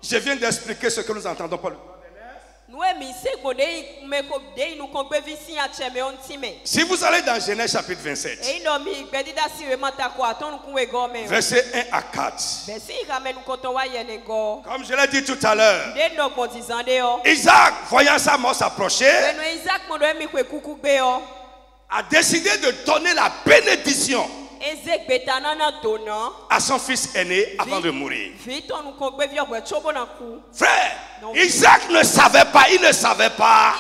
je viens d'expliquer ce que nous entendons par le droit d'aînesse. Si vous allez dans Genèse chapitre 27, verset 1 à 4, comme je l'ai dit tout à l'heure, Isaac, voyant sa mort s'approcher, a décidé de donner la bénédiction à son fils aîné avant de mourir. Frère, Isaac ne savait pas, il ne savait pas.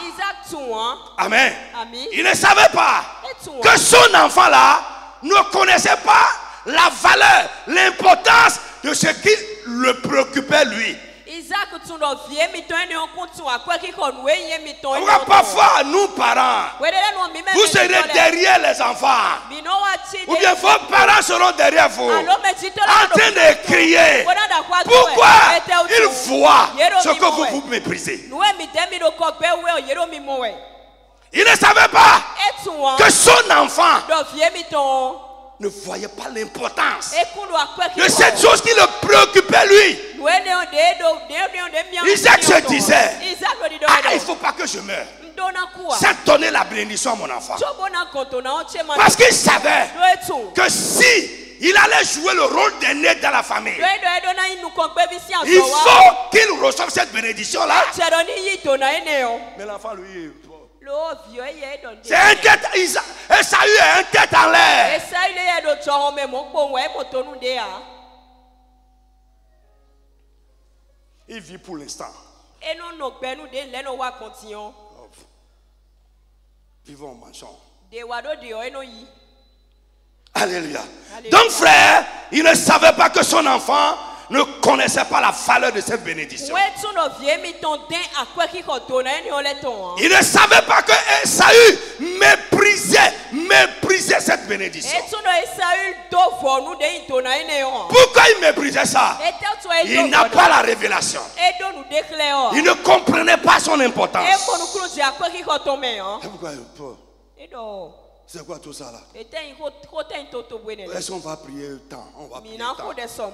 Amen. Il ne savait pas que son enfant là ne connaissait pas la valeur, l'importance de ce qui le préoccupait lui. Parfois, nous parents, vous serez derrière les enfants. Ou bien vos parents seront derrière vous, en train de crier. Pourquoi ils voient ce que vous méprisez? Il ne savait pas que son enfant ne voyait pas l'importance de cette chose qui le préoccupait lui. Isaac se disait, il ne faut pas que je meure sans donner la bénédiction à mon enfant. Parce qu'il savait que si il allait jouer le rôle d'aîné dans la famille, il faut qu'il reçoive cette bénédiction là. Mais l'enfant lui, c'est un tête, Esaü est un tête en l'air. Il vit pour l'instant. Vivons en mangeant. Alléluia. Donc frère, il ne savait pas que son enfant ne connaissait pas la valeur de cette bénédiction. Il ne savait pas que Esaü méprisait cette bénédiction. Pourquoi il méprisait ça? Il n'a pas la révélation. Il ne comprenait pas son importance. C'est quoi tout ça là? Est-ce qu'on va prier tant? On va prier tant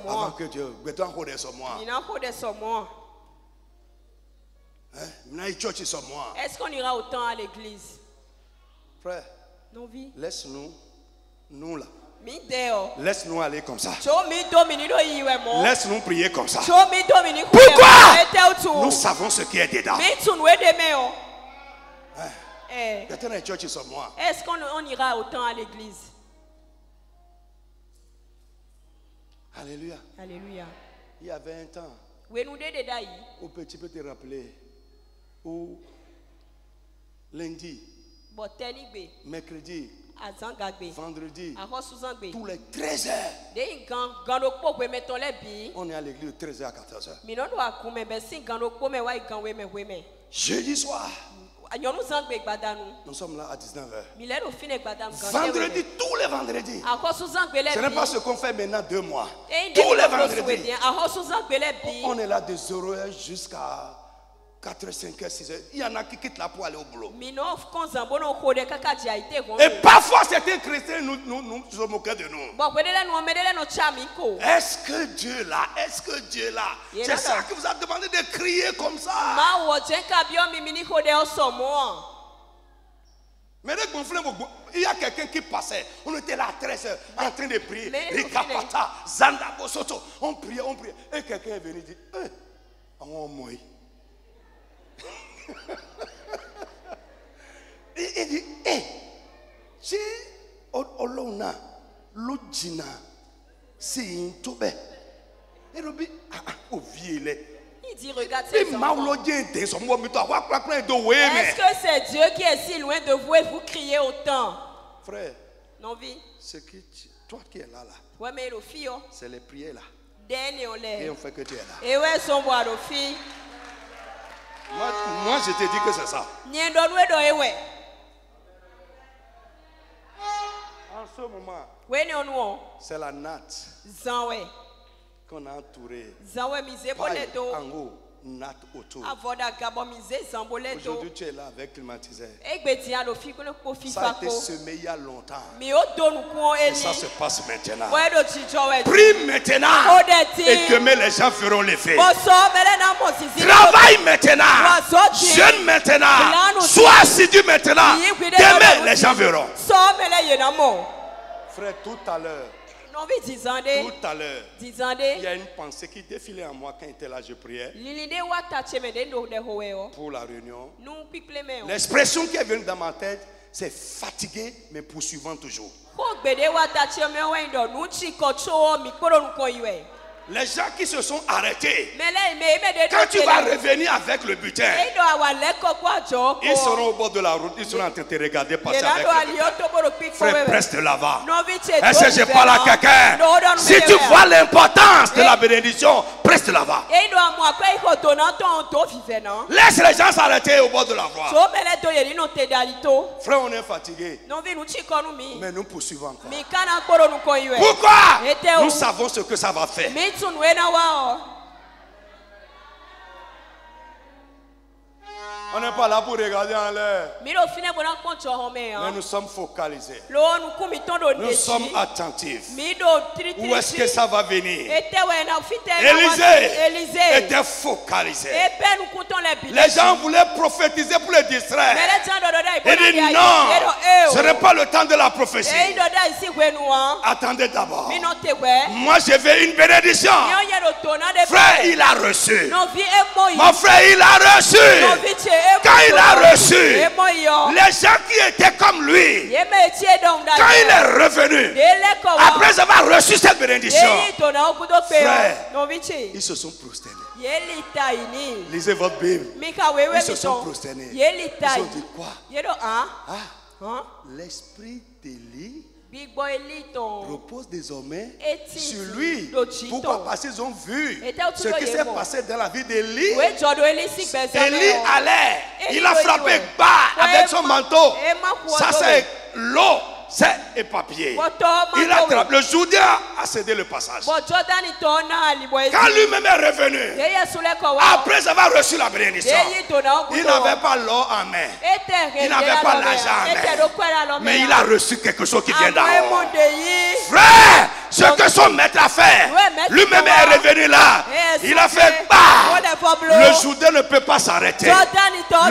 avant que Dieu. Est-ce qu'on ira autant à l'église? Frère, laisse-nous, nous là. Laisse-nous aller comme ça. Laisse-nous prier comme ça. Pourquoi? Nous savons ce qui est dedans. Est-ce qu'on ira autant à l'église? Alléluia. Alléluia. Il y avait un temps où tu peux te rappeler où lundi, mercredi, vendredi, tous les 13 heures, on est à l'église de 13 heures à 14 heures. Jeudi soir, nous sommes là à 19h. Vendredi, tous les vendredis. Ce n'est pas ce qu'on fait maintenant 2 mois. Tous les vendredis. On est là de 0h jusqu'à 4h, 5h, 6h. Il y en a qui quittent là pour aller au boulot. Et parfois certains chrétiens nous se moquaient de nous. Est-ce que Dieu là? Est-ce que Dieu là? C'est ça qui vous a demandé de crier comme ça. Mais il y a quelqu'un qui passait. On était là à 13h en train de prier. On priait. Et quelqu'un est venu dire, on mouille. Il dit, si Olona, Lodjina, c'est une tobe. Et il dit, il dit, regarde ces enfants. Est-ce que c'est Dieu qui est si loin de vous et vous criez autant? Frère, non, vie. Toi qui es là, ouais, mais le fille, c'est les prières là. Et on fait que tu es là. Et ouais, son bois de fille. Moi, je te dis que c'est ça. En ce moment, c'est la natte qu'on a entourée. Paille en haut, natte autour. Aujourd'hui, tu es là avec climatiseur. Ça a été semé il y a longtemps. Et ça se passe maintenant. Prie maintenant. Et demain, les gens feront l'effet. Travaille maintenant. Jeûne maintenant. Sois assidu maintenant. Demain, les gens verront. Frère, tout à l'heure, il y a une pensée qui défilait en moi quand il était là, je priais pour la réunion. L'expression qui est venue dans ma tête, c'est fatigué mais poursuivant toujours. Les gens qui se sont arrêtés, quand tu vas revenir avec le butin, ils seront au bord de la route, ils seront en train de te regarder passer avec le butin. Frère, presse de là-bas. Est-ce que je parle à quelqu'un? Si tu vois l'importance de la bénédiction, presse de là-bas. Laisse les gens s'arrêter au bord de la voie. Frère, on est fatigué, mais nous poursuivons encore. Pourquoi? Nous savons ce que ça va faire. On n'est pas là pour regarder en l'air. Mais nous sommes focalisés. Nous sommes attentifs. Où est-ce que ça va venir? Élisée était focalisé. Les gens voulaient prophétiser pour le distraire. Il dit non, ce n'est pas le temps de la prophétie. Attendez d'abord. Moi je veux une bénédiction. Frère, il a reçu. Mon frère, il a reçu. Quand il a reçu, les gens qui étaient comme lui, quand il est revenu, après avoir reçu cette bénédiction, frère, ils se sont prosternés. Lisez votre Bible. Ils se sont prosternés. Ils ont dit quoi? L'esprit d'Élie repose désormais sur lui. Pourquoi? Parce qu'ils ont vu ce qui s'est passé dans la vie d'Élie. Élie allait, il a frappé bas avec son manteau. Ça c'est l'eau. C'est éparpillé. Il a attrapé. Le Jourdain a cédé le passage. Quand lui-même est revenu, après avoir reçu la bénédiction, il n'avait pas l'or en main. Il n'avait pas l'argent en main. Mais il a reçu quelque chose qui vient d'en haut. Frère, ce que son maître a fait, lui-même est revenu là. Il a fait pas. Le Jourdain ne peut pas s'arrêter.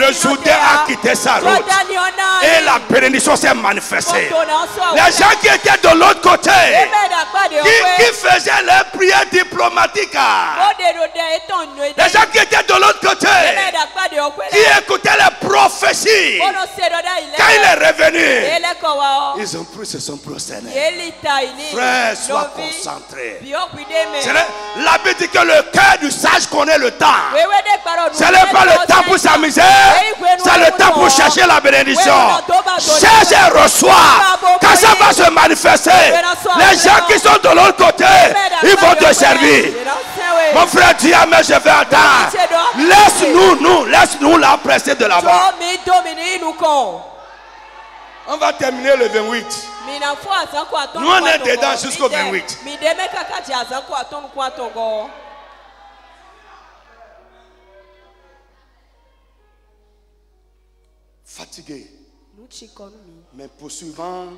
Le Jourdain a quitté sa route. Et la bénédiction s'est manifestée. Les gens qui étaient de l'autre côté, qui faisaient leurs prières diplomatiques, les gens qui étaient de l'autre côté, qui écoutaient les prophéties, quand il est revenu, ils ont pris, se sont prosternés. Frère, sois concentré. La Bible dit que le cœur du sage connaît le temps. Ce n'est pas le temps pour s'amuser, c'est le temps pour chercher la bénédiction. Cherche et reçois. Quand ça va se manifester, les gens qui sont de l'autre côté, ils vont te servir. Mon frère dit amen, je vais attendre. Laisse-nous la presser de là-bas. On va terminer le 28. Nous on est dedans jusqu'au 28. Fatigué, mais poursuivant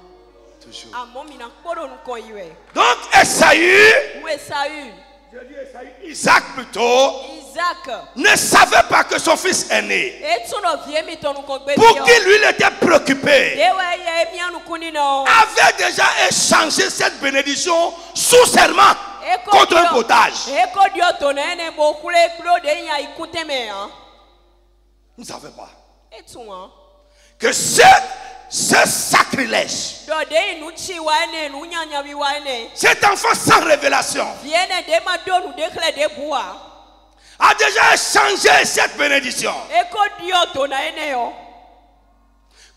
toujours. Donc Isaac plutôt, ne savait pas que son fils est né. Pour qui lui il était préoccupé, avait déjà échangé cette bénédiction sous serment contre un potage. Vous ne savez pas que ce sacrilège, cet enfant sans révélation, a déjà échangé cette bénédiction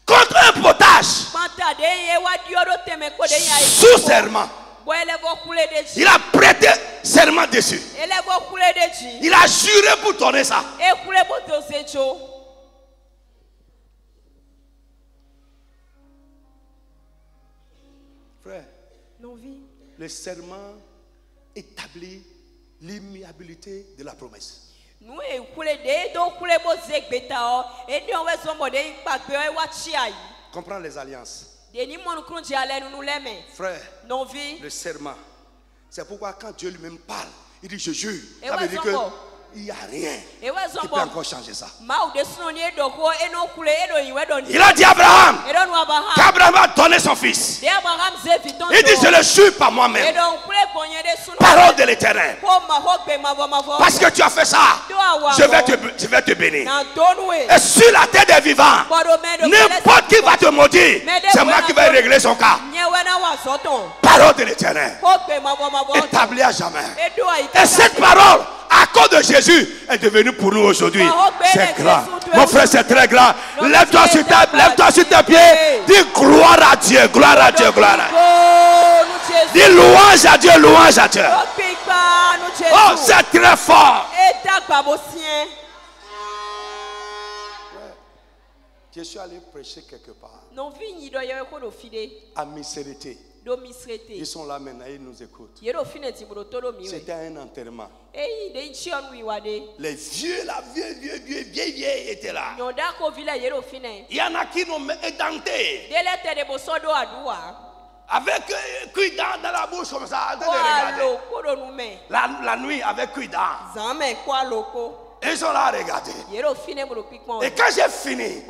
contre un potage sous serment. Il a prêté serment dessus. Il a juré pour donner ça. Frère, le serment établit l'immuabilité de la promesse. Comprends les alliances. Frère, le serment. C'est pourquoi quand Dieu lui-même parle, il dit je jure. Ça veut dire que il n'y a rien qui peut encore changer ça. Il a dit à Abraham qu'Abraham a donné son fils. Il dit je le jure par moi-même. Parole de l'Éternel. Parce que tu as fait ça, je vais te bénir. Et sur la terre des vivants, n'importe qui va te maudire, c'est moi qui vais régler son cas. Parole de l'Éternel. Établie à jamais. Et cette parole, à cause de Jésus, est devenue pour nous aujourd'hui. C'est grand. Mon frère, c'est très grand. Lève-toi sur tes pieds. Dis gloire à Dieu, gloire à Dieu, gloire à Dieu. Dis louange à Dieu, louange à Dieu. Oh, c'est très fort. Je suis allé prêcher quelque part. À Misérité. Ils sont là maintenant, ils nous écoutent. C'était un enterrement. Les vieux, vieux étaient là. Il y en a qui nous édentés. Avec cuidant dans la bouche comme ça. La nuit avec cuidant. Ils sont là à regarder. Et quand j'ai fini,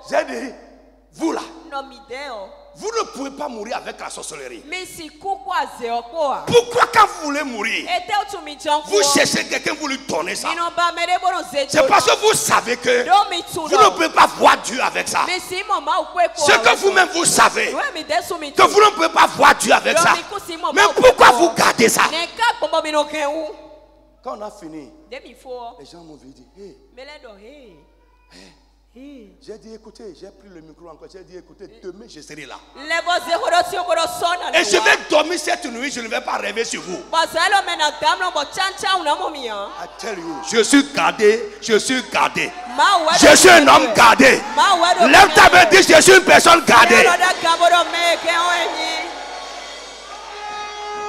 j'ai dit, vous là, vous ne pouvez pas mourir avec la sorcellerie. Pourquoi quand vous voulez mourir, vous cherchez quelqu'un, vous lui donnez ça? C'est parce que vous savez que vous ne pouvez pas voir Dieu avec ça. Ce que vous-même vous savez, que vous ne pouvez pas voir Dieu avec ça. Mais pourquoi vous gardez ça? Quand on a fini, les gens m'ont dit, j'ai dit écoutez, j'ai pris le micro encore, j'ai dit écoutez, demain je serai là. Et je vais dormir cette nuit, je ne vais pas rêver sur vous. I tell you, je suis gardé, je suis gardé. Je suis un homme gardé. Lève ta main et dis je suis une personne gardée.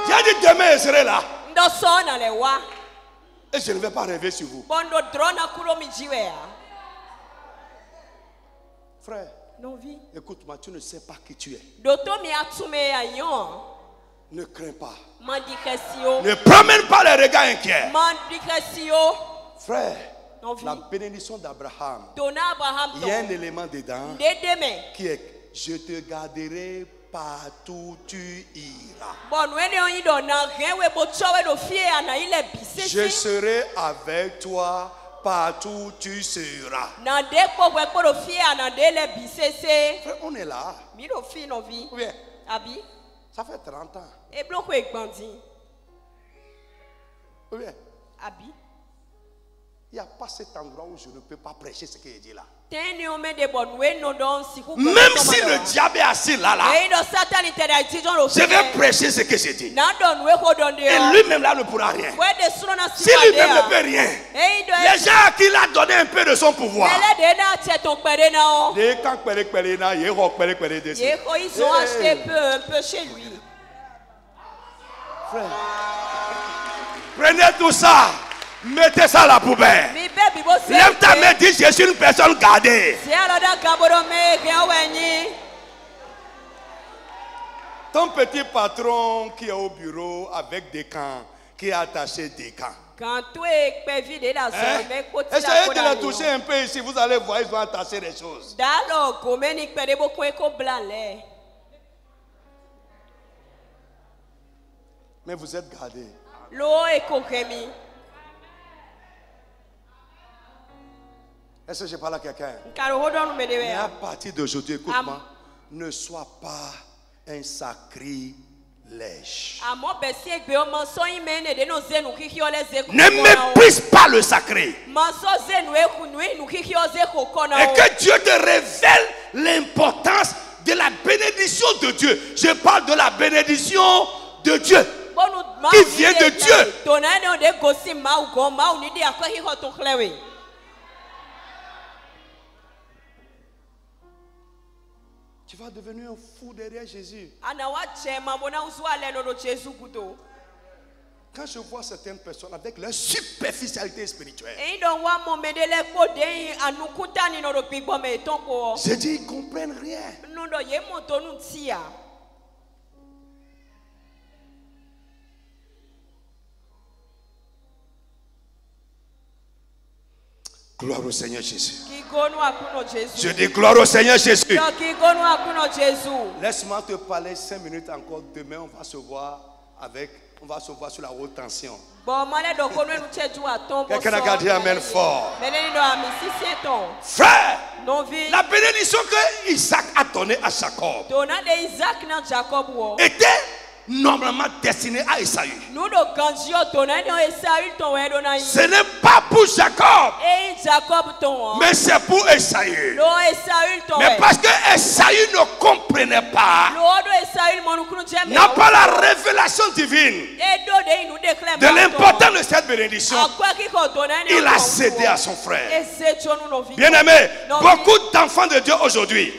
J'ai dit demain je serai là. Et je ne vais pas rêver sur vous. Frère, écoute-moi, tu ne sais pas qui tu es. Ne crains pas. Ne promène pas les regards inquiets. Frère, la bénédiction d'Abraham, il y a un élément dedans qui est je te garderai partout tu iras. Je serai avec toi partout tu seras. Frère, on est là. Oui. Ça fait 30 ans. Oui. Il n'y a pas cet endroit où je ne peux pas prêcher ce qu'il dit là. Même si le diable est assis là, je vais prêcher ce que j'ai dit. Et lui-même là ne pourra rien. Si lui-même ne peut rien, les gens à qui il a donné un peu de son pouvoir, ils ont acheté un peu chez lui. Frère, prenez tout ça. Mettez ça à la poubelle. Lève ta main, dis je suis une personne gardée. Ton petit patron qui est au bureau avec des camps, qui a attaché des camps. Essayez de la toucher un peu ici, vous allez voir, ils vont attacher les choses. Mais vous êtes gardés. Est-ce que je parle à quelqu'un? Mais à partir d'aujourd'hui, écoute-moi, ne sois pas un sacrilège. Ne méprise pas le sacré. Et que Dieu te révèle l'importance de la bénédiction de Dieu. Je parle de la bénédiction de Dieu qui vient de Dieu. Tu vas devenir un fou derrière Jésus. Quand je vois certaines personnes avec leur superficialité spirituelle, je dis ils ne comprennent rien. Gloire au Seigneur Jésus. Je dis gloire au Seigneur Jésus. Laisse-moi te parler 5 minutes encore. Demain, on va se voir sur la haute tension. Quelqu'un a gardé amen fort. Frère, la bénédiction que Isaac a donnée à Jacob était normalement destiné à Esaü. Ce n'est pas pour Jacob, mais c'est pour Esaü. Mais parce que Esaü ne comprenait pas, n'a pas la révélation divine de l'importance de cette bénédiction, il a cédé à son frère. Bien aimé, beaucoup d'enfants de Dieu aujourd'hui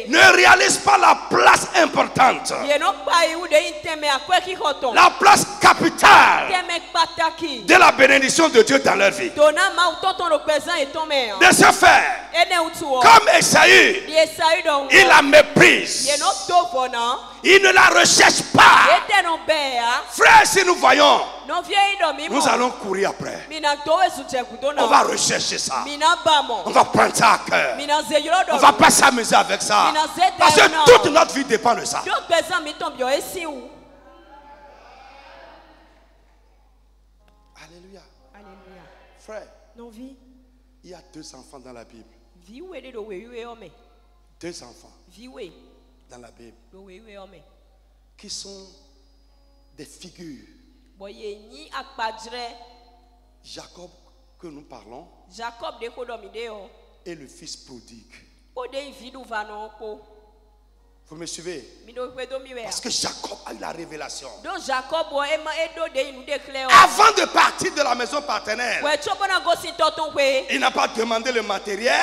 ne réalisent pas la place importante, la place capitale de la bénédiction de Dieu dans leur vie. De ce fait, comme Esaü, il la méprise, il ne la recherche pas. Frère, si nous voyons, nous allons courir après. On va rechercher ça. On va prendre ça à cœur. On va pas s'amuser avec ça. Parce que toute notre vie dépend de ça. Alléluia. Frère, il y a 2 enfants dans la Bible. 2 enfants dans la Bible qui sont des figures. Jacob que nous parlons est le fils prodigue. Vous me suivez? Parce que Jacob a eu la révélation. Avant de partir de la maison paternelle, il n'a pas demandé le matériel,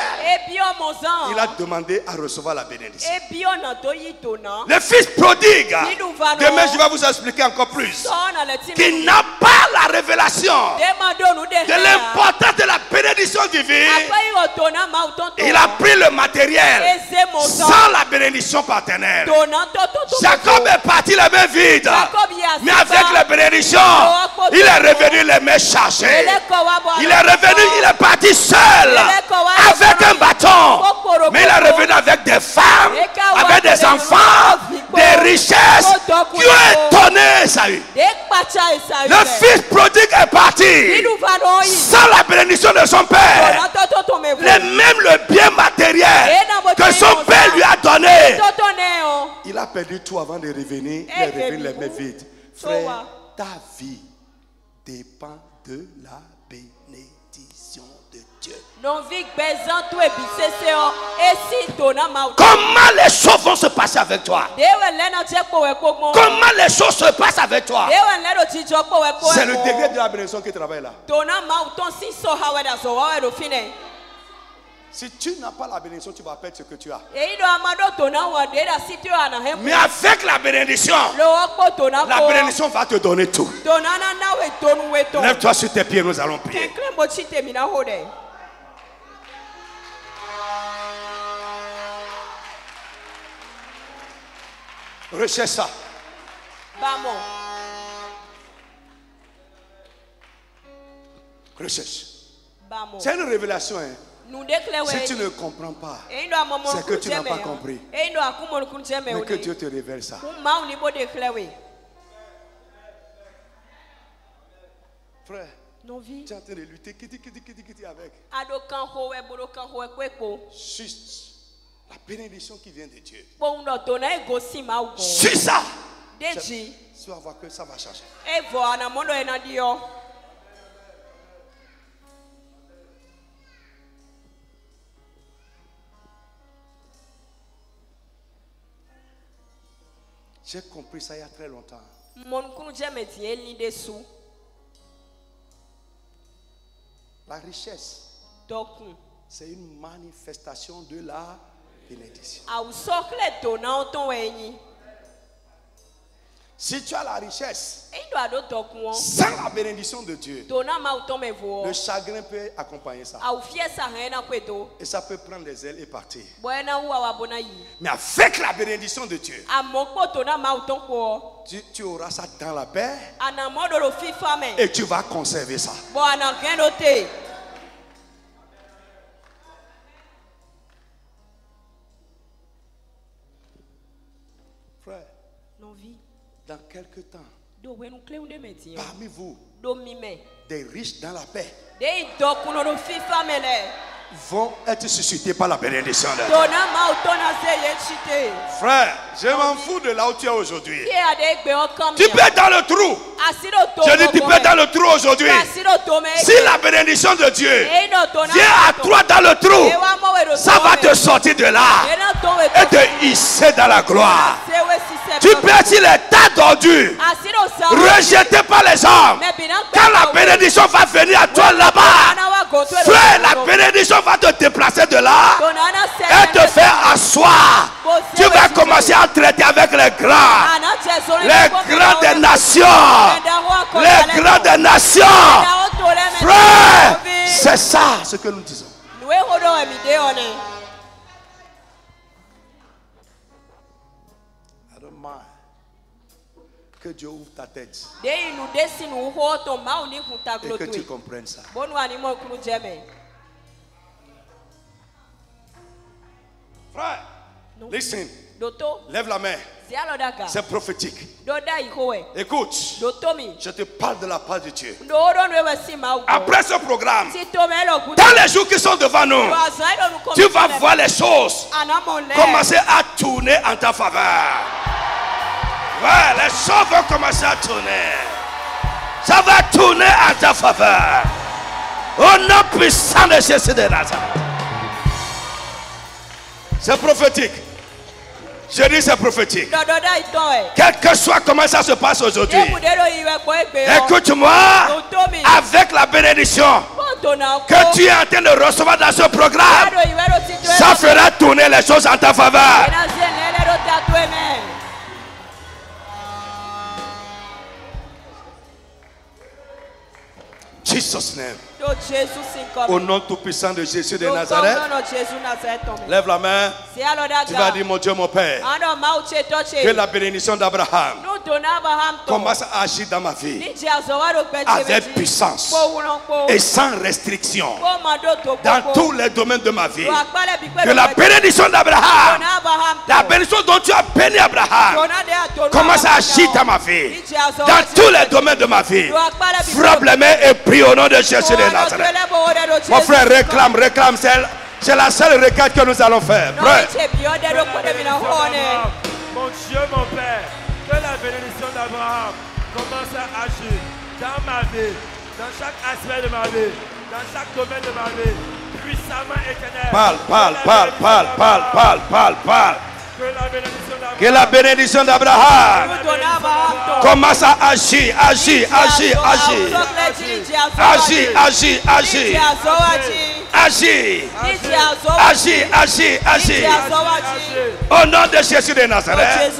il a demandé à recevoir la bénédiction. Le fils prodigue, demain je vais vous expliquer encore plus, qui n'a pas la révélation de l'importance de la bénédiction divine. Il a pris le matériel sans la bénédiction paternelle. Jacob est parti les mains vides, mais avec la bénédiction, il est revenu les mains chargées. Il est revenu, il est parti seul, avec un bâton, mais il est revenu avec des femmes, avec des enfants, des richesses qui ont étonné Esaü. Le fils prodigue est parti sans la bénédiction de son père, même le bien matériel que son père lui a donné. Il a perdu tout avant de revenir. Il est revenu les mains vides. Frère, ta vie dépend de la bénédiction de Dieu. Comment les choses vont se passer avec toi? Comment les choses se passent avec toi? C'est le degré de la bénédiction qui travaille là. Si tu n'as pas la bénédiction, tu vas perdre ce que tu as. Mais avec la bénédiction va te donner tout. Lève-toi sur tes pieds, nous allons prier. Recherche ça. Recherche. C'est une révélation, hein. Si tu ne comprends pas, c'est que tu n'as pas compris. Mais que Dieu te révèle ça. Frère, tu es en train de lutter avec. Juste la bénédiction qui vient de Dieu. Juste ça. Tu vas voir que ça va changer. J'ai compris ça il y a très longtemps. La richesse, c'est une manifestation de la bénédictions. Si tu as la richesse, sans la bénédiction de Dieu, le chagrin peut accompagner ça. Et ça peut prendre des ailes et partir. Mais avec la bénédiction de Dieu, tu auras ça dans la paix et tu vas conserver ça. Frère, dans quelques temps, parmi vous, des riches dans la paix vont être suscités par la bénédiction de Dieu. Frère, je m'en fous de là où tu es aujourd'hui. Tu peux être dans le trou. Je dis, tu peux être dans le trou aujourd'hui. Si la bénédiction de Dieu vient à toi dans le trou, ça va te sortir de là et te hisser dans la gloire. Tu peux être sur les tas d'ordures, rejeté par les hommes. Quand la bénédiction va venir à toi là-bas, frère, la bénédiction va te déplacer de là et te faire asseoir. Tu vas commencer à traiter avec les grands des nations. Les grands des nations. Frère, c'est ça ce que nous disons. Que Dieu ouvre ta tête et que tu comprennes ça. Frère, listen. Lève la main. C'est prophétique. Écoute, je te parle de la part de Dieu. Après ce programme, dans les jours qui sont devant nous, tu vas voir les choses commencer à tourner en ta faveur. Ouais, les choses vont commencer à tourner. Ça va tourner en ta faveur. Au nom puissant de Jésus de Nazareth. C'est prophétique. Je dis c'est prophétique. Quel que soit comment ça se passe aujourd'hui, écoute-moi, avec la bénédiction que tu es en train de recevoir dans ce programme, ça fera tourner les choses en ta faveur. Jesus' name. Au nom tout puissant de Jésus de Nazareth, lève la main. Tu vas dire, mon Dieu, mon Père, que la bénédiction d'Abraham commence à agir dans ma vie avec puissance et sans restriction dans tous les domaines de ma vie. Que la bénédiction d'Abraham, la bénédiction dont tu as béni Abraham, commence à agir dans ma vie, dans tous les domaines de ma vie. Frappe les mains et prie au nom de Jésus de Nazareth. Mon frère, réclame, c'est la seule requête que nous allons faire. Prêt? Mon Dieu, mon Père, que la bénédiction d'Abraham commence à agir dans ma vie, dans chaque aspect de ma vie, dans chaque domaine de ma vie, puissamment éternel. Parle. Que la bénédiction d'Abraham commence à agir. Agir. Au nom de Jésus de Nazareth.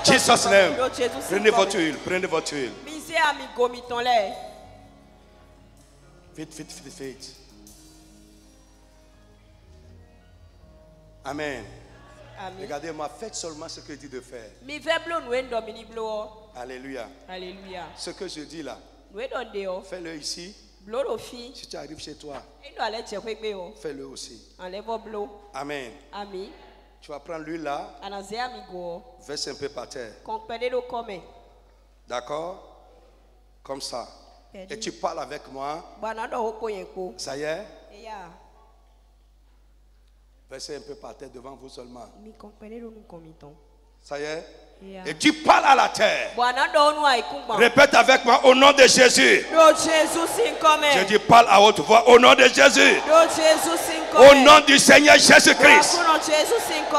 Jesus name. Prenez votre huile. Vite. Amen. Regardez-moi, faites seulement ce que je dis de faire. Alléluia. Ce que je dis là, fais-le ici. Si tu arrives chez toi, fais-le aussi. Amen. Tu vas prendre l'huile là, verse un peu par terre. D'accord? Comme ça. Et tu parles avec moi. Ça y est? Versez un peu par terre devant vous seulement. Ça y est? Et tu parles à la terre. Répète avec moi au nom de Jésus. Je dis parle à haute voix au nom de Jésus. Au nom du Seigneur Jésus-Christ,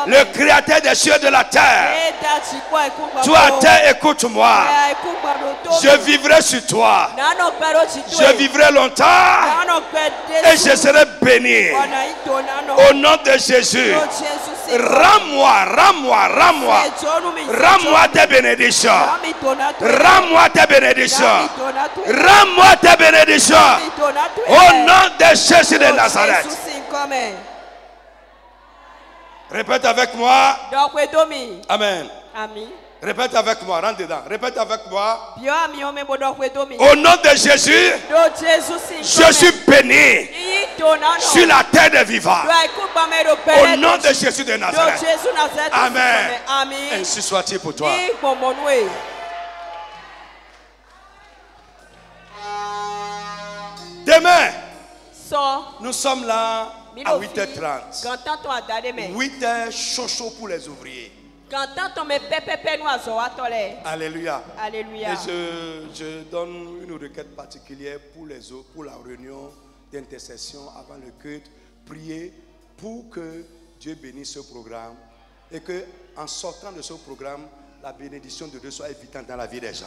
le créateur des cieux et de la terre. Toi terre, écoute-moi. Je vivrai sur toi. Je vivrai longtemps et je serai béni. Au nom de Jésus. Rends-moi tes bénédictions. Rends-moi tes bénédictions. Rends-moi tes bénédictions. Au nom de Jésus de Nazareth. Répète avec moi. Amen. Répète avec moi, rentre dedans. Répète avec moi. Au nom de Jésus, je suis béni sur la terre des vivants. Au nom de Jésus de Nazareth. Amen. Ainsi soit-il pour toi. Demain, nous sommes là à 8h30. 8h chaud pour les ouvriers. Alléluia. Alléluia. Et je donne une requête particulière pour la réunion d'intercession avant le culte. Priez pour que Dieu bénisse ce programme et que en sortant de ce programme, la bénédiction de Dieu soit évidente dans la vie des gens.